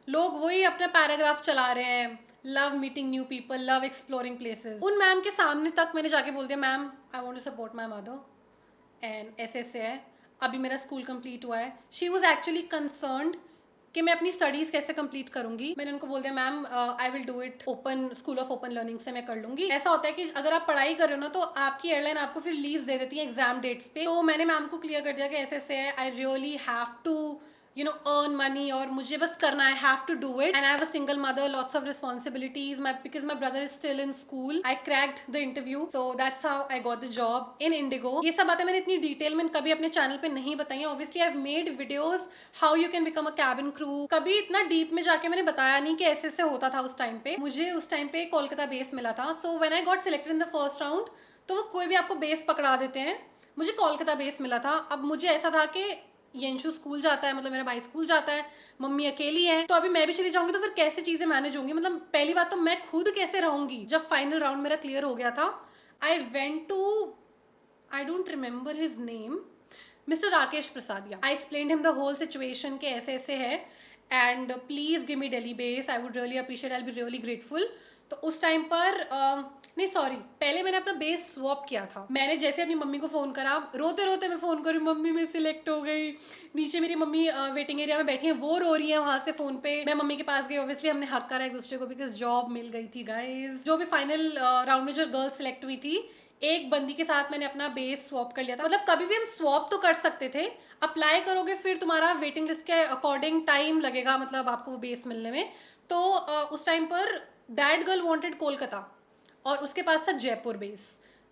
लोग वही अपना पैराग्राफ चला रहे हैं, love meeting new people, love exploring places. उन मैम के सामने तक मैंने जाके बोल दिया, ma'am I want to support my mother and ऐसे है, अभी मेरा स्कूल कंप्लीट हुआ है। शी वाज एक्चुअली कंसर्न्ड कि मैं अपनी स्टडीज कैसे कंप्लीट करूंगी। मैंने उनको बोल दिया, ma'am I will do it open school of open learning से मैं कर लूंगी। ऐसा होता है कि अगर आप पढ़ाई कर रहे हो ना तो आपकी एयरलाइन आपको फिर लीव्स दे देती है एग्जाम डेट्स पे। तो मैंने मैम को क्लियर कर दिया कि ऐसे है, I really have to earn money और मुझे बस करना है, have to do it and I have a single mother, lots of responsibilities, because my brother is still in school. I cracked the interview, so that's how I got the job in Indigo. ये सब बातें मैंने इतनी detail में कभी अपने channel पे नहीं बताई हैं। Obviously I've made videos how you can become a cabin crew. कभी इतना डीप में जाके मैंने बताया नहीं कि ऐसे होता था। उस टाइम पे मुझे उस टाइम पे कोलकाता बेस मिला था। So when I got selected in the first round, तो वो कोई भी आपको बेस पकड़ा देते हैं, मुझे कोलकाता बेस मिला था। अब मुझे ऐसा था कि यंशु स्कूल जाता है, मतलब मेरा भाई स्कूल जाता है, मम्मी अकेली है, तो अभी मैं भी चली जाऊंगी तो फिर कैसे चीजें मैनेज होंगी। मतलब पहली बात तो मैं खुद कैसे रहूंगी। जब फाइनल राउंड मेरा क्लियर हो गया था, I went to, I don't remember his name, mister Rakesh Prasad. I explained him the whole situation के ऐसे ऐसे है and please give me daily base, I would really appreciate, I will be really grateful. तो उस time पर नहीं sorry, पहले मैंने अपना बेस स्वैप किया था। मैंने जैसे अपनी मम्मी को फोन करा, रोते रोते मैं फोन करी, मम्मी मैं सिलेक्ट हो गई। नीचे मेरी मम्मी वेटिंग एरिया में बैठी है, वो रो रही है वहां से फोन पे। मैं मम्मी के पास गई, ऑब्वियसली हमने हक करा एक दूसरे को, बिकॉज जॉब मिल गई थी गाइज। जो भी फाइनल राउंड में जो गर्ल सिलेक्ट हुई थी, एक बंदी के साथ मैंने अपना बेस स्वैप कर लिया था। मतलब कभी भी हम स्वैप तो कर सकते थे, अप्लाई करोगे फिर तुम्हारा वेटिंग लिस्ट के अकॉर्डिंग टाइम लगेगा, मतलब आपको वो बेस मिलने में। तो उस टाइम पर दैट गर्ल वांटेड कोलकाता और उसके पास था जयपुर बेस।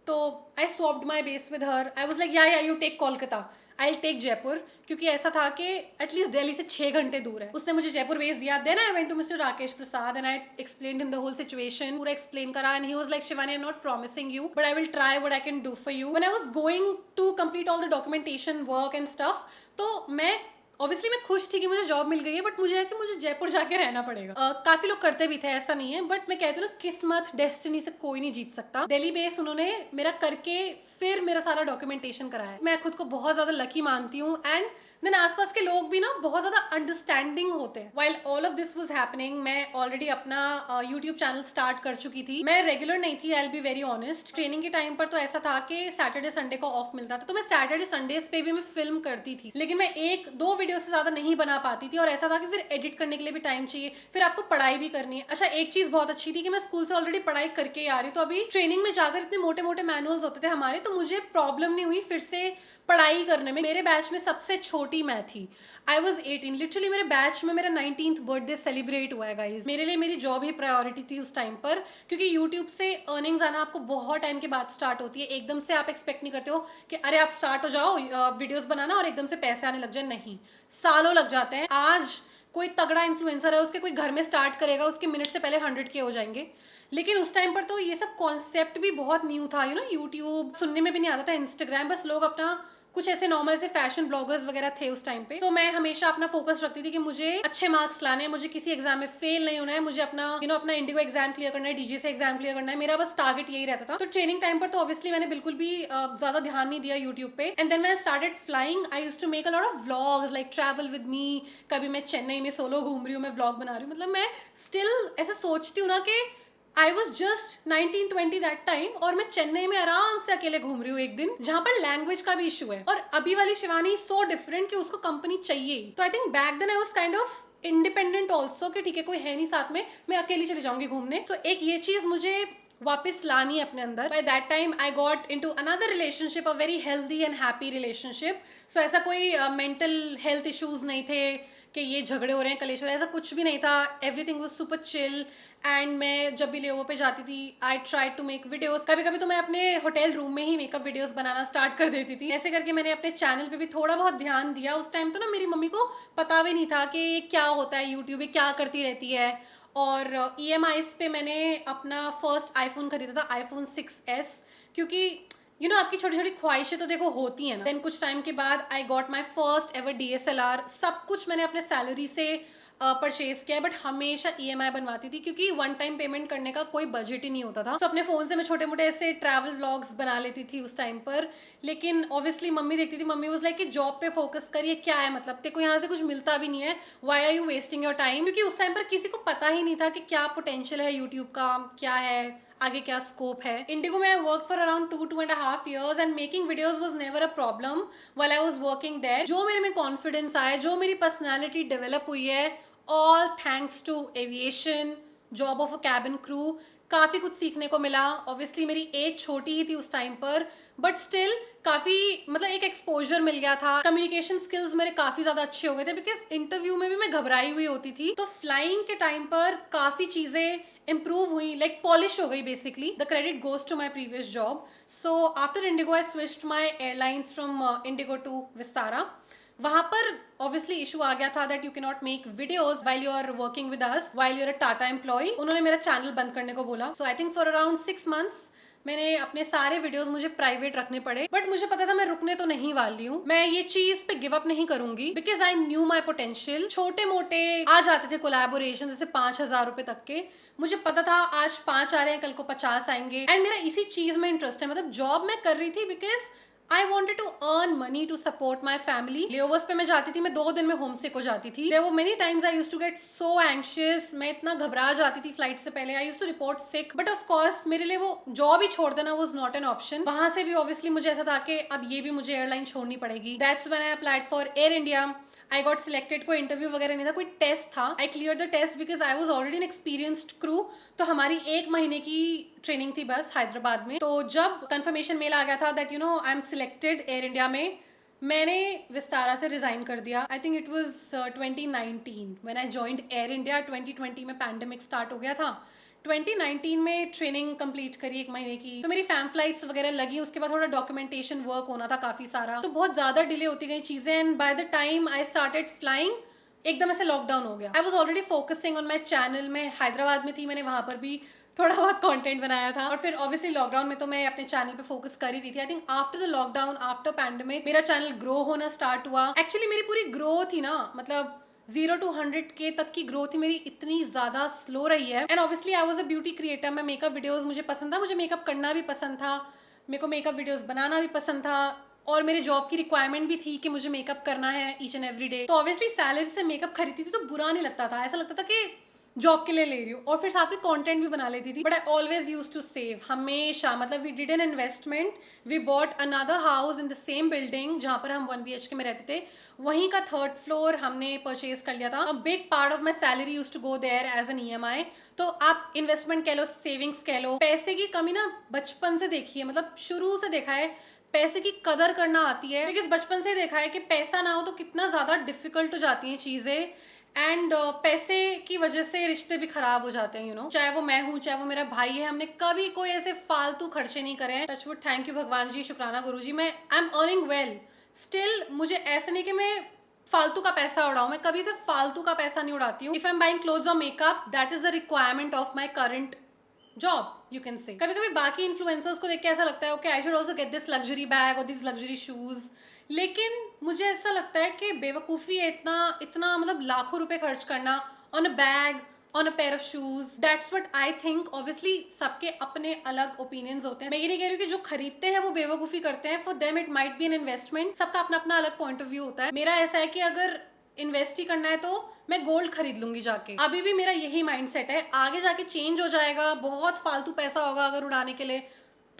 तो I swapped my base with her. I was like yeah you take Kolkata, I take Jaipur, क्योंकि ऐसा था कि एटलीस्ट दिल्ली से 6 घंटे दूर है। उसने मुझे जयपुर भेज दिया। Then I went to mister Rakesh Prasad and I explained him the whole situation, पूरा एक्सप्लेन करा and he was like, Shivani I am not promising you but I will try what I can do for you. When I was going to complete all the documentation work and stuff, तो मैं obviously मैं खुश थी कि मुझे job मिल गई है, but मुझे है कि मुझे जयपुर जाके रहना पड़ेगा। काफी लोग करते भी थे, ऐसा नहीं है, बट मैं कहती हूँ ना, किस्मत डेस्टिनी से कोई नहीं जीत सकता। दिल्ली बेस उन्होंने मेरा करके फिर मेरा सारा डॉक्यूमेंटेशन कराया। मैं खुद को बहुत ज्यादा लकी मानती हूँ एंड देन आसपास के लोग भी ना बहुत ज्यादा अंडरस्टैंडिंग होते हैं। While all of this was happening, मैं ऑलरेडी अपना यूट्यूब चैनल स्टार्ट कर चुकी थी। मैं रेगुलर नहीं थी, आई will B very honest. Training के टाइम पर तो ऐसा था कि सैटरडे संडे को ऑफ मिलता था, तो मैं सैटरडे संडेज पे भी मैं फिल्म करती थी, लेकिन मैं 1-2 वीडियो से ज्यादा नहीं बना पाती थी। और ऐसा था कि फिर एडिट करने के लिए भी टाइम चाहिए, फिर आपको पढ़ाई भी करनी है। अच्छा, एक चीज बहुत अच्छी थी कि मैं स्कूल से ऑलरेडी पढ़ाई करके आ रही, तो अभी ट्रेनिंग में जाकर इतने मोटे मोटे मैनुअल्स होते थे हमारे, तो मुझे प्रॉब्लम नहीं हुई फिर से पढ़ाई करने में। मेरे बैच में सबसे छोटी मैं थी, आई वॉज 18। लिटरली मेरे बैच में मेरा 19th बर्थडे सेलिब्रेट हुआ है गाइज। मेरे लिए मेरी जॉब ही प्रायोरिटी थी उस टाइम पर, क्योंकि यूट्यूब से अर्निंग्स आना आपको बहुत टाइम के बाद स्टार्ट होती है। एकदम से आप एक्सपेक्ट नहीं करते हो कि अरे आप स्टार्ट हो जाओ वीडियोस बनाना और एकदम से पैसे आने लग जाए, नहीं, सालों लग जाते हैं। आज कोई तगड़ा इन्फ्लुएंसर है, उसके कोई घर में स्टार्ट करेगा, उसके मिनट से पहले 100 के हो जाएंगे। लेकिन उस टाइम पर तो ये सब कॉन्सेप्ट भी बहुत न्यू था, यूट्यूब सुनने में भी नहीं आता था, इंस्टाग्राम, बस लोग अपना कुछ ऐसे नॉर्मल से फैशन ब्लॉगर्स वगैरह थे उस टाइम पे। तो मैं हमेशा अपना फोकस रखती थी कि मुझे अच्छे मार्क्स लाने हैं, मुझे किसी एग्जाम में फेल नहीं होना है, मुझे अपना अपना इंडिगो एग्जाम क्लियर करना है, डीजी से एग्जाम क्लियर करना है, मेरा बस टारगेट यही रहता था। तो ट्रेनिंग टाइम पर तो ऑब्वियसली मैंने बिल्कुल भी ज्यादा ध्यान नहीं दिया यूट्यूब पे। And then when I started flying, I used to make a lot of vlogs like travel with me. कभी मैं चेन्नई में सोलो घूम रही हूँ, मैं व्लॉग बना रही हूँ। मतलब मैं स्टिल ऐसे सोचती हूँ ना कि I was just 19-20 that time, और मैं चेन्नई में आराम से अकेले घूम रही हूँ एक दिन, जहां पर लैंग्वेज का भी इशू है। और अभी वाली शिवानी सो डिफरेंट कि उसको कंपनी चाहिए। तो I think back then I was kind of independent also, कि ठीक है कोई है नहीं साथ में, मैं अकेली चली जाऊंगी घूमने। तो एक ये चीज मुझे वापस लानी है अपने अंदर। By that time I got into another relationship, a very healthy and happy relationship. So ऐसा कोई मेंटल हेल्थ इश्यूज नहीं थे कि ये झगड़े हो रहे हैं, कलेश हो रहा है, ऐसा कुछ भी नहीं था। Everything was super chill. And मैं जब भी लेओवर पे जाती थी, I try to make videos. कभी कभी तो मैं अपने होटल रूम में ही मेकअप वीडियोस बनाना स्टार्ट कर देती थी। ऐसे करके मैंने अपने चैनल पे भी थोड़ा बहुत ध्यान दिया। उस टाइम तो ना मेरी मम्मी को पता भी नहीं था कि क्या होता है यूट्यूब, क्या करती रहती है। और EMIs पे मैंने अपना फर्स्ट आईफोन खरीदा था, आईफोन 6s, क्योंकि आपकी छोटी छोटी ख्वाहिशें तो देखो होती है ना। देन कुछ टाइम के बाद I got my first ever DSLR। सब कुछ मैंने अपने सैलरी से परचेज किया है, बट हमेशा EMI बनवाती थी क्योंकि वन टाइम पेमेंट करने का कोई बजट ही नहीं होता था। तो अपने फोन से मैं छोटे मोटे ऐसे ट्रैवल व्लॉग्स बना लेती थी उस टाइम पर। लेकिन ऑब्वियसली मम्मी देखती थी, मम्मी वाज लाइक कि जॉब पे फोकस करिए, क्या है मतलब, तेरे को यहाँ से कुछ मिलता भी नहीं है, why are you wasting your time. क्योंकि उस टाइम पर किसी को पता ही नहीं था कि क्या पोटेंशियल है यूट्यूब का, क्या है आगे, क्या स्कोप है। इंडिगो में I work for around 2.5 years and making videos was never a problem while I was working there. जो मेरे में कॉन्फिडेंस आया, जो मेरी पर्सनैलिटी डेवलप हुई है, all thanks to aviation, job of a cabin crew. काफ़ी कुछ सीखने को मिला। ऑब्वियसली मेरी एज छोटी ही थी उस टाइम पर, बट स्टिल काफ़ी मतलब एक एक्सपोजर मिल गया था। कम्युनिकेशन स्किल्स मेरे काफ़ी ज़्यादा अच्छे हो गए थे, बिकॉज इंटरव्यू में भी मैं घबराई हुई होती थी। तो फ्लाइंग के टाइम पर काफ़ी चीज़ें improve हुई, लाइक पॉलिश हो गई basically. The credit goes to my previous job. So after IndiGo I switched my airlines from IndiGo to Vistara. वहां पर ऑब्वियसली इशू आ गया था that you can not make videos while you are working with us, while you are a Tata employ. उन्होंने मेरा channel बंद करने को बोला। So I think for around 6 months मैंने अपने सारे वीडियोस मुझे प्राइवेट रखने पड़े, बट मुझे पता था मैं रुकने तो नहीं वाली हूँ। मैं ये चीज पे गिव अप नहीं करूंगी, because I knew my potential. छोटे मोटे आ जाते थे कोलैबोरेशन, जैसे 5,000 रुपए तक के। मुझे पता था आज 5 आ रहे हैं, कल को 50 आएंगे, एंड मेरा इसी चीज में इंटरेस्ट है। मतलब जॉब मैं कर रही थी because I wanted to earn money to support my family. Layovers पे मैं जाती थी, मैं 2 दिन में होम सिक हो जाती थी। There were many times I used to get so anxious, मैं इतना घबरा जाती थी फ्लाइट से पहले। I used to report sick, but of course मेरे लिए वो जॉब ही छोड़ देना वाज नॉट एन ऑप्शन। वहां से भी ऑब्वियसली मुझे ऐसा था कि अब ये भी मुझे एयरलाइन छोड़नी पड़ेगी। That's when I applied for Air India. I got selected. कोई इंटरव्यू वगैरह नहीं था, कोई टेस्ट था। I clear the test because I was already an experienced crew. तो हमारी 1 महीने की ट्रेनिंग थी बस हैदराबाद में। तो जब कंफर्मेशन मेल आ गया था that I am selected air India में, मैंने विस्तारा से रिजाइन कर दिया। I think it was 2019 when I joined air India. 2020 में पैंडेमिक स्टार्ट हो गया था। 2019 में ट्रेनिंग कंप्लीट करी 1 महीने की। तो मेरी फैम फ्लाइट्स वगैरह लगी, उसके बाद थोड़ा डॉक्यूमेंटेशन वर्क होना था काफी सारा, तो बहुत ज्यादा डिले होती गई चीजें। And by the time I started flying, एकदम ऐसे लॉकडाउन हो गया। आई was already focusing on my channel. मैं हैदराबाद में थी, मैंने वहां पर भी थोड़ा बहुत कंटेंट बनाया था। और फिर ऑब्वियसली लॉकडाउन में तो मैं अपने चैनल पे फोकस कर ही रही थी। आई think after the lockdown, after pandemic, मेरा चैनल ग्रो होना स्टार्ट हुआ। एक्चुअली मेरी पूरी ग्रोथ ही ना, मतलब 0 to 100K तक की ग्रोथ ही मेरी इतनी ज्यादा स्लो रही है। And obviously I was a beauty creator. मैं मेकअप वीडियोस मुझे पसंद था, मुझे मेकअप करना भी पसंद था, मेरे को मेकअप वीडियोस बनाना भी पसंद था, और मेरे जॉब की रिक्वायरमेंट भी थी कि मुझे मेकअप करना है ईच एंड एवरी डे। तो ऑब्वियसली सैलरी से मेकअप खरीदती थी तो बुरा नहीं लगता था, ऐसा लगता था कि जॉब के लिए ले रही हूँ, और फिर साथ में कंटेंट भी बना लेती थी। But I always use to save, हमेशा। मतलब we did an investment, we bought another house in the same building जहाँ पर हम 1 BHK में रहते थे। वहीं का 3rd फ्लोर हमने परचेज कर लिया था। A big part of my salary use to go there as an EMI। तो आप इन्वेस्टमेंट कह लो, सेविंग्स कह लो। पैसे की कमी ना बचपन से देखी है, मतलब शुरू से देखा है पैसे की कदर करना आती है, बिकॉज बचपन से देखा है कि पैसा ना हो तो कितना ज्यादा डिफिकल्ट हो जाती हैं चीजें। एंड पैसे की वजह से रिश्ते भी खराब हो जाते हैं, चाहे वो मैं हूँ, चाहे वो मेरा भाई है। हमने कभी कोई ऐसे फालतू खर्चे नहीं करे हैं। टचवुड, थैंक यू भगवान जी, शुक्राना गुरु जी। मैं I am earning well still. मुझे ऐसा नहीं कि मैं फालतू का पैसा उड़ाऊं, मैं कभी से फालतू का पैसा नहीं उड़ाती हूँ। If I am buying clothes और makeup, that is the requirement of my current job, you can say. कभी कभी बाकी इन्फ्लुएंसर्स को देख के ऐसा लगता है okay I should also get this luxury bag और दिस लग्जरी शूज। लेकिन मुझे ऐसा लगता है कि बेवकूफ़ी है इतना इतना, मतलब लाखों रुपए खर्च करना on a bag, on a pair of shoes. That's what I think. Obviously सबके अपने अलग ओपिनियंस होते हैं। मैं ये नहीं कह रही हूँ कि जो खरीदते हैं वो बेवकूफ़ी करते हैं। For them it might be an investment. सबका अपना अपना अलग पॉइंट ऑफ व्यू होता है। मेरा ऐसा है कि अगर इन्वेस्ट ही करना है तो मैं गोल्ड खरीद लूंगी जाके। अभी भी मेरा यही माइंडसेट है, आगे जाके चेंज हो जाएगा। बहुत फालतू पैसा होगा अगर उड़ाने के लिए,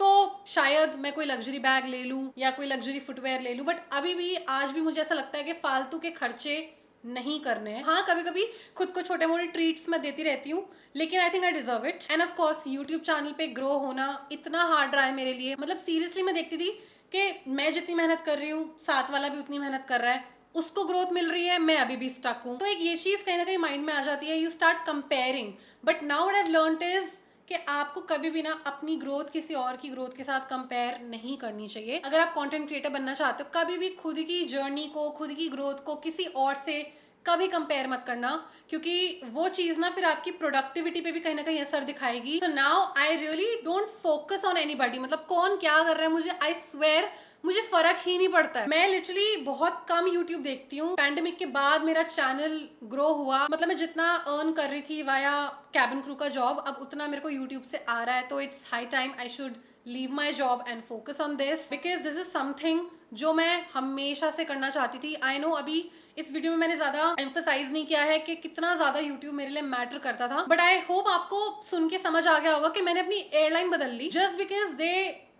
तो शायद मैं कोई लग्जरी बैग ले लूं या कोई लग्जरी फुटवेयर ले लूं। बट अभी भी, आज भी मुझे ऐसा लगता है कि फालतू के खर्चे नहीं करने हैं। हाँ, कभी कभी खुद को छोटे मोटे ट्रीट्स मैं देती रहती हूँ, लेकिन आई think I deserve it. End of course YouTube channel पे ग्रो होना इतना हार्ड रहा है मेरे लिए। मतलब सीरियसली मैं देखती थी कि मैं जितनी मेहनत कर रही हूँ, साथ वाला भी उतनी मेहनत कर रहा है, उसको ग्रोथ मिल रही है, मैं अभी भी स्टक हूँ। तो एक ये चीज कहीं ना कहीं माइंड में आ जाती है, you start comparing. But now what I have learned is कि आपको कभी भी ना अपनी ग्रोथ किसी और की ग्रोथ के साथ कंपेयर नहीं करनी चाहिए। अगर आप कंटेंट क्रिएटर बनना चाहते हो, कभी भी खुद की जर्नी को, खुद की ग्रोथ को किसी और से कभी कंपेयर मत करना, क्योंकि वो चीज ना फिर आपकी प्रोडक्टिविटी पे भी कहीं ना कहीं असर दिखाएगी. So now I really don't focus on anybody. मतलब कौन क्या कर रहा है, मुझे आई स्वेयर मुझे फर्क ही नहीं पड़ता है. मैं लिटरली बहुत कम यूट्यूब देखती हूँ. पैंडेमिक के बाद मेरा चैनल ग्रो हुआ. मतलब मैं जितना अर्न कर रही थी वाया कैबिन क्रू का जॉब, अब उतना मेरे को यूट्यूब से आ रहा है. तो it's high time I should leave my job and focus on this, because this is something जो मैं हमेशा से करना चाहती थी. आई नो अभी इस वीडियो में मैंने ज्यादा एम्फोसाइज नहीं किया है कि कितना ज्यादा यूट्यूब मेरे लिए मैटर करता था, बट आई होप आपको सुन के समझ आ गया होगा कि मैंने अपनी एयरलाइन बदल ली just because they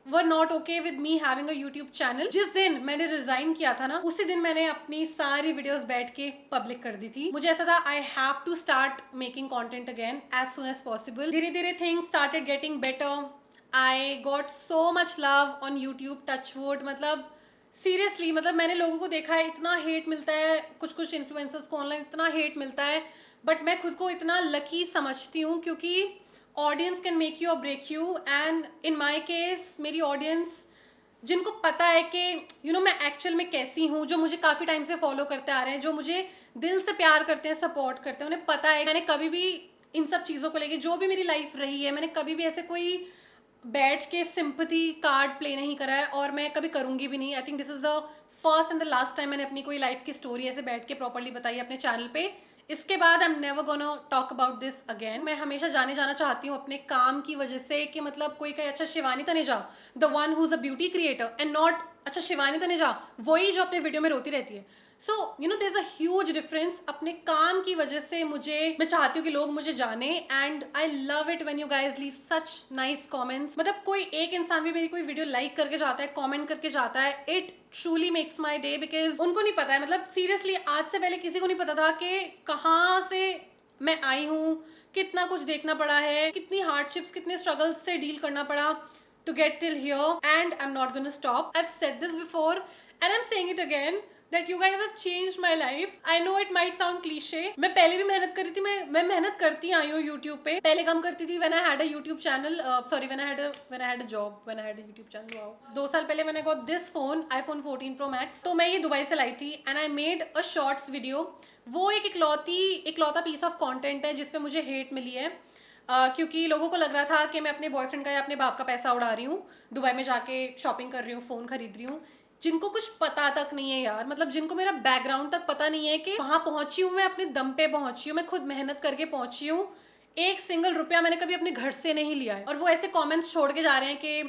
were not okay with me having a YouTube channel. जिस दिन मैंने रिजाइन किया था ना, उसी दिन मैंने अपनी सारी वीडियोस बैठ के पब्लिक कर दी थी. मुझे ऐसा था I have to start making content again as soon as possible. धीरे धीरे things started getting better. I got so much love on YouTube, touch wood. मतलब सीरियसली, मतलब मैंने लोगों को देखा है, इतना हेट मिलता है कुछ कुछ इन्फ्लुएंसर्स को ऑनलाइन, इतना हेट मिलता है. बट मैं खुद को इतना लकी समझती हूँ क्योंकि audience can make you or break you. And in my case मेरी ऑडियंस जिनको पता है कि मैं एक्चुअल में कैसी हूँ, जो मुझे काफ़ी टाइम से फॉलो करते आ रहे हैं, जो मुझे दिल से प्यार करते हैं, सपोर्ट करते हैं, उन्हें पता है मैंने कभी भी इन सब चीज़ों को लेके, जो भी मेरी लाइफ रही है, मैंने कभी भी ऐसे कोई बैठ के सिंपथी कार्ड प्ले नहीं करा है और मैं कभी करूंगी भी नहीं. I think this is the first and the last time मैंने अपनी कोई लाइफ की स्टोरी ऐसे बैठ के प्रॉपरली बताई अपने चैनल पे. इसके बाद आई am never gonna talk about this again. मैं हमेशा जाना चाहती हूँ अपने काम की वजह से कि मतलब कोई कहे अच्छा Shivani Taneja the one who is a beauty creator, and not अच्छा शिवानी तनेजा वही जो अपने वीडियो में रोती रहती है. So there is a huge difference. अपने काम की वजह से मैं चाहती हूँ कि लोग मुझे जाने, and I love it when you guys leave such nice comments. मतलब कोई एक इंसान भी मेरी कोई वीडियो लाइक करके जाता है, कमेंट करके जाता है, it truly makes my day. Because उनको नहीं पता है, मतलब सीरियसली आज से पहले किसी को नहीं पता था कि कहाँ से मैं आई हूँ, कितना कुछ देखना पड़ा है, कितनी हार्डशिप्स, कितने स्ट्रगल्स से डील करना पड़ा to get till here, and I'm not gonna stop. I've said this before and I'm saying it again that you guys have changed my life. I know it might sound cliche. मैं पहले भी मेहनत कर रही थी, मैं मेहनत करती आई हूँ YouTube पे. पहले कम करती थी when I had a YouTube channel, when I had a job, when I had a YouTube channel. Wow. 2 साल पहले मैंने got this phone, iPhone 14 Pro Max. तो मैं ये दुबई से लाई थी and I made a shorts video. वो एक इकलौता पीस ऑफ कंटेंट है जिसपे मुझे हेट मिली है. क्योंकि लोगों को लग रहा था कि मैं अपने बॉयफ्रेंड का या अपने बाप का पैसा उड़ा रही हूँ, दुबई में जाके शॉपिंग कर रही हूँ, फ़ोन खरीद रही हूँ. जिनको कुछ पता तक नहीं है यार, मतलब जिनको मेरा बैकग्राउंड तक पता नहीं है कि वहाँ पहुँची हूँ मैं अपने दम पे पहुँची हूँ, मैं खुद मेहनत करके पहुँची हूँ. एक सिंगल रुपया मैंने कभी अपने घर से नहीं लिया है. और वो ऐसे कॉमेंट्स छोड़ के जा रहे हैं कि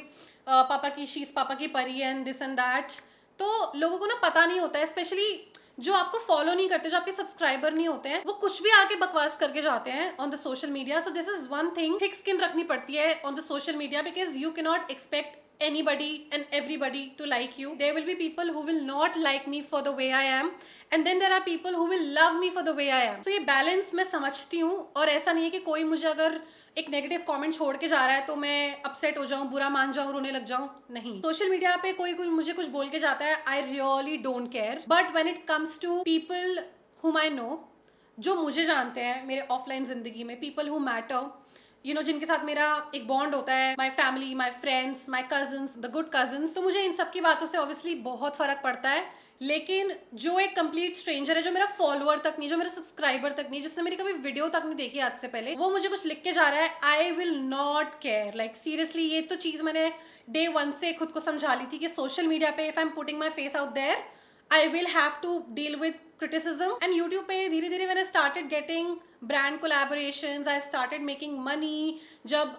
पापा की परी एंड दिस एंड दैट. तो लोगों को ना पता नहीं होता है, स्पेशली जो आपको फॉलो नहीं करते, जो आपके सब्सक्राइबर नहीं होते हैं, वो कुछ भी आके बकवास करके जाते हैं on the social media. So this is one thing, thick skin रखनी पड़ती है on the social media because you can not expect anybody and everybody to like you. There will be people who will not like me for the way I am, and then there are people who will love me for the way I am. So ये balance मैं समझती हूँ, और ऐसा नहीं है कि कोई मुझे अगर एक नेगेटिव कमेंट छोड़ के जा रहा है तो मैं अपसेट हो जाऊं, बुरा मान जाऊं, रोने लग जाऊं. नहीं, सोशल मीडिया पे कोई मुझे कुछ बोल के जाता है, I really don't care. But when it comes to people whom I no, जो मुझे जानते हैं मेरे ऑफलाइन जिंदगी में, पीपल हु मैटर, जिनके साथ मेरा एक बॉन्ड होता है, my family, my friends, my cousins, the good cousins, तो मुझे इन सब की बातों से ऑब्वियसली बहुत फर्क पड़ता है. लेकिन जो एक कंप्लीट स्ट्रेंजर है, जो मेरा फॉलोअर तक नहीं, जो मेरा सब्सक्राइबर तक नहीं, जिसने मेरी कभी वीडियो तक नहीं देखी आज से पहले, वो मुझे कुछ लिख के जा रहा है, I will not care. Like seriously, ये तो चीज़ मैंने डे 1 से खुद को समझा ली थी कि सोशल मीडिया पे if I am putting my face out there, I will have to deal with criticism. And YouTube पे धीरे धीरे when I started getting brand collaborations, I started making money. जब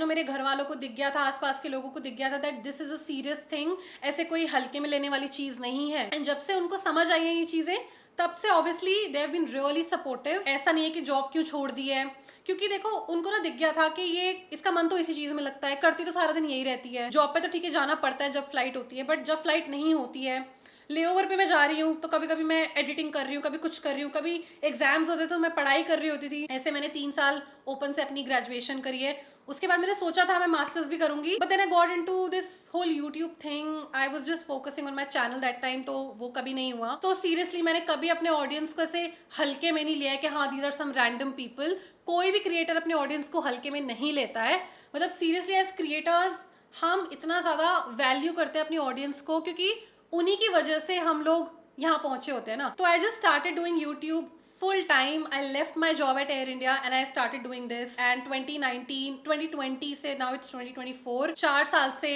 मेरे घर वालों को दिख गया था, आसपास के लोगों को दिख गया था that this is a serious thing, ऐसे कोई हल्के में लेने वाली चीज़ नहीं है. And जब से उनको समझ आई हैं ये चीज़ें, तब से obviously they have been really supportive. ऐसा नहीं है कि जॉब क्यों छोड़ दी है, क्योंकि देखो उनको ना दिख गया था कि ये इसका मन तो इसी चीज़ में लगता है, करती तो सारा दिन यही रहती है. जॉब पे तो ठीक है जाना पड़ता है जब फ्लाइट होती है, बट जब फ्लाइट नहीं होती है, लेओवर पे मैं जा रही हूँ, तो कभी कभी मैं एडिटिंग कर रही हूँ, कभी कुछ कर रही हूँ, कभी एग्जाम्स होते तो मैं पढ़ाई कर रही होती थी. ऐसे मैंने 3 साल ओपन से अपनी ग्रेजुएशन करी है. उसके बाद मैंने सोचा था मैं मास्टर्स भी करूंगी, but then I got into this whole YouTube thing. I was just focusing on my channel that time, तो वो कभी नहीं हुआ. तो सीरियसली मैंने कभी अपने ऑडियंस को ऐसे हल्के में नहीं लिया है कि हाँ these are some random people. कोई भी क्रिएटर अपने ऑडियंस को हल्के में नहीं लेता है. मतलब सीरियसली एज क्रिएटर्स हम इतना ज़्यादा वैल्यू करते हैं अपनी ऑडियंस को, क्योंकि उन्हीं की वजह से हम लोग यहाँ पहुंचे होते हैं ना. तो I just started doing YouTube full time. I left my job at Air India and I started doing this. And 2019, 2020 से now it's 2024. 4 साल से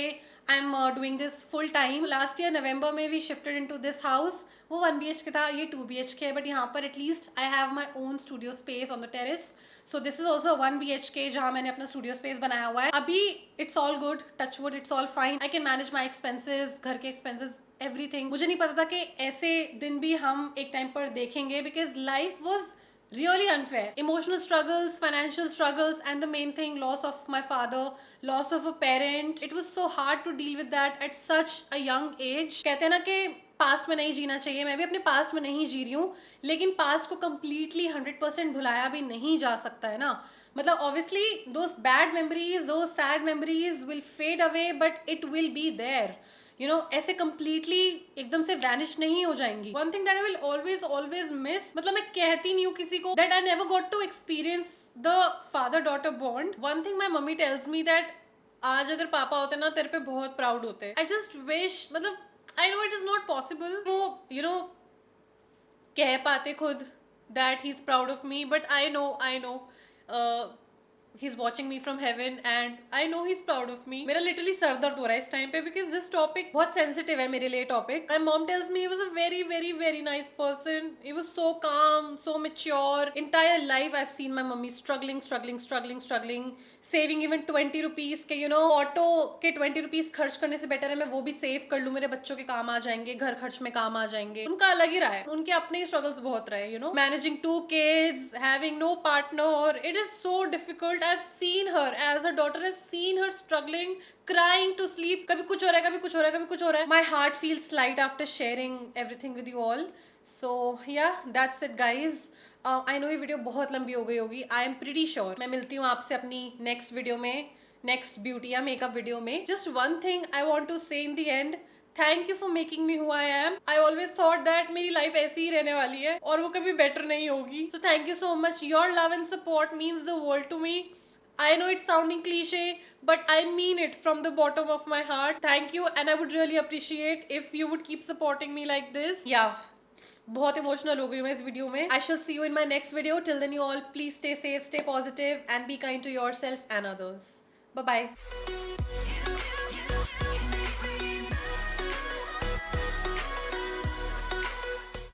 I'm doing this full time. Last year November में we shifted into this house. वो 1 BHK था, ये 2 BHK है, but यहाँ पर at least I have my own studio space on the terrace. So this is also 1 BHK जहाँ मैंने अपना studio space बनाया हुआ है. अभी it's all good, touch wood, it's all fine. I can manage my expenses, घर के expenses, everything. मुझे नहीं पता था कि ऐसे दिन भी हम एक टाइम पर देखेंगे because life was really unfair. Emotional struggles, financial struggles, and the main thing, loss of my father, loss of a parent. It was so hard to deal with that at such a young age. कहते हैं ना कि past में नहीं जीना चाहिए. मैं भी अपने पास्ट में नहीं जी रही हूँ, लेकिन पास्ट को completely 100% भुलाया भी नहीं जा सकता है ना. मतलब obviously those bad memories, those sad memories will fade away, but it will be there. You know, ऐसे completely एकदम से vanish नहीं हो जाएंगी. One thing that I will always miss, मतलब मैं कहती नहीं हूँ किसी को that I never got to experience the father-daughter bond. One thing my mummy tells me that आज अगर पापा होते ना तेरे पे बहुत proud होते. I just wish, मतलब I know it is not possible. वो you know कह पाते खुद that he's proud of me, but I know he's watching me from heaven and I know he's proud of me. मेरा literally sir दर्द हो रहा है इस टाइम पे because this topic बहुत sensitive है मेरे लिए topic. My mom tells me he was a very nice person. He was so calm, so mature. Entire life I've seen my mummy struggling, saving even 20 rupees के you know auto के 20 rupees खर्च करने से better है मैं वो भी save कर लूँ, मेरे बच्चों के काम आ जाएंगे, घर खर्च में काम आ जाएंगे. उनका अलग ही रहा है, उनके अपने ही struggles बहुत रहे. You know, managing 2 kids, having no partner, it is so difficult. I've seen her as a daughter. I've seen her struggling, crying to sleep. कभी कुछ हो रहा है, कभी कुछ हो रहा है, कभी कुछ हो रहा है. My heart feels light after sharing everything with you all. So yeah, that's it guys. I know ये वीडियो बहुत लंबी हो गई होगी. आई एम प्रीटी श्योर मैं मिलती हूँ आपसे अपनी नेक्स्ट वीडियो में, नेक्स्ट ब्यूटी या मेकअप वीडियो में. Just one thing I want to say in the end, thank you for making me who I am. I always thought that मेरी life ऐसी ही रहने वाली है और वो कभी बेटर नहीं होगी. So thank you so much. Your love and support means the world to me. I know it's sounding cliche, but I mean it from the bottom of my heart. Thank you, and I would really appreciate if you would keep supporting me like this. Yeah. बहुत emotional हो गई मैं इस video में. I shall see you in my next video. Till then you all please stay safe, stay positive and be kind to yourself and others. Bye bye.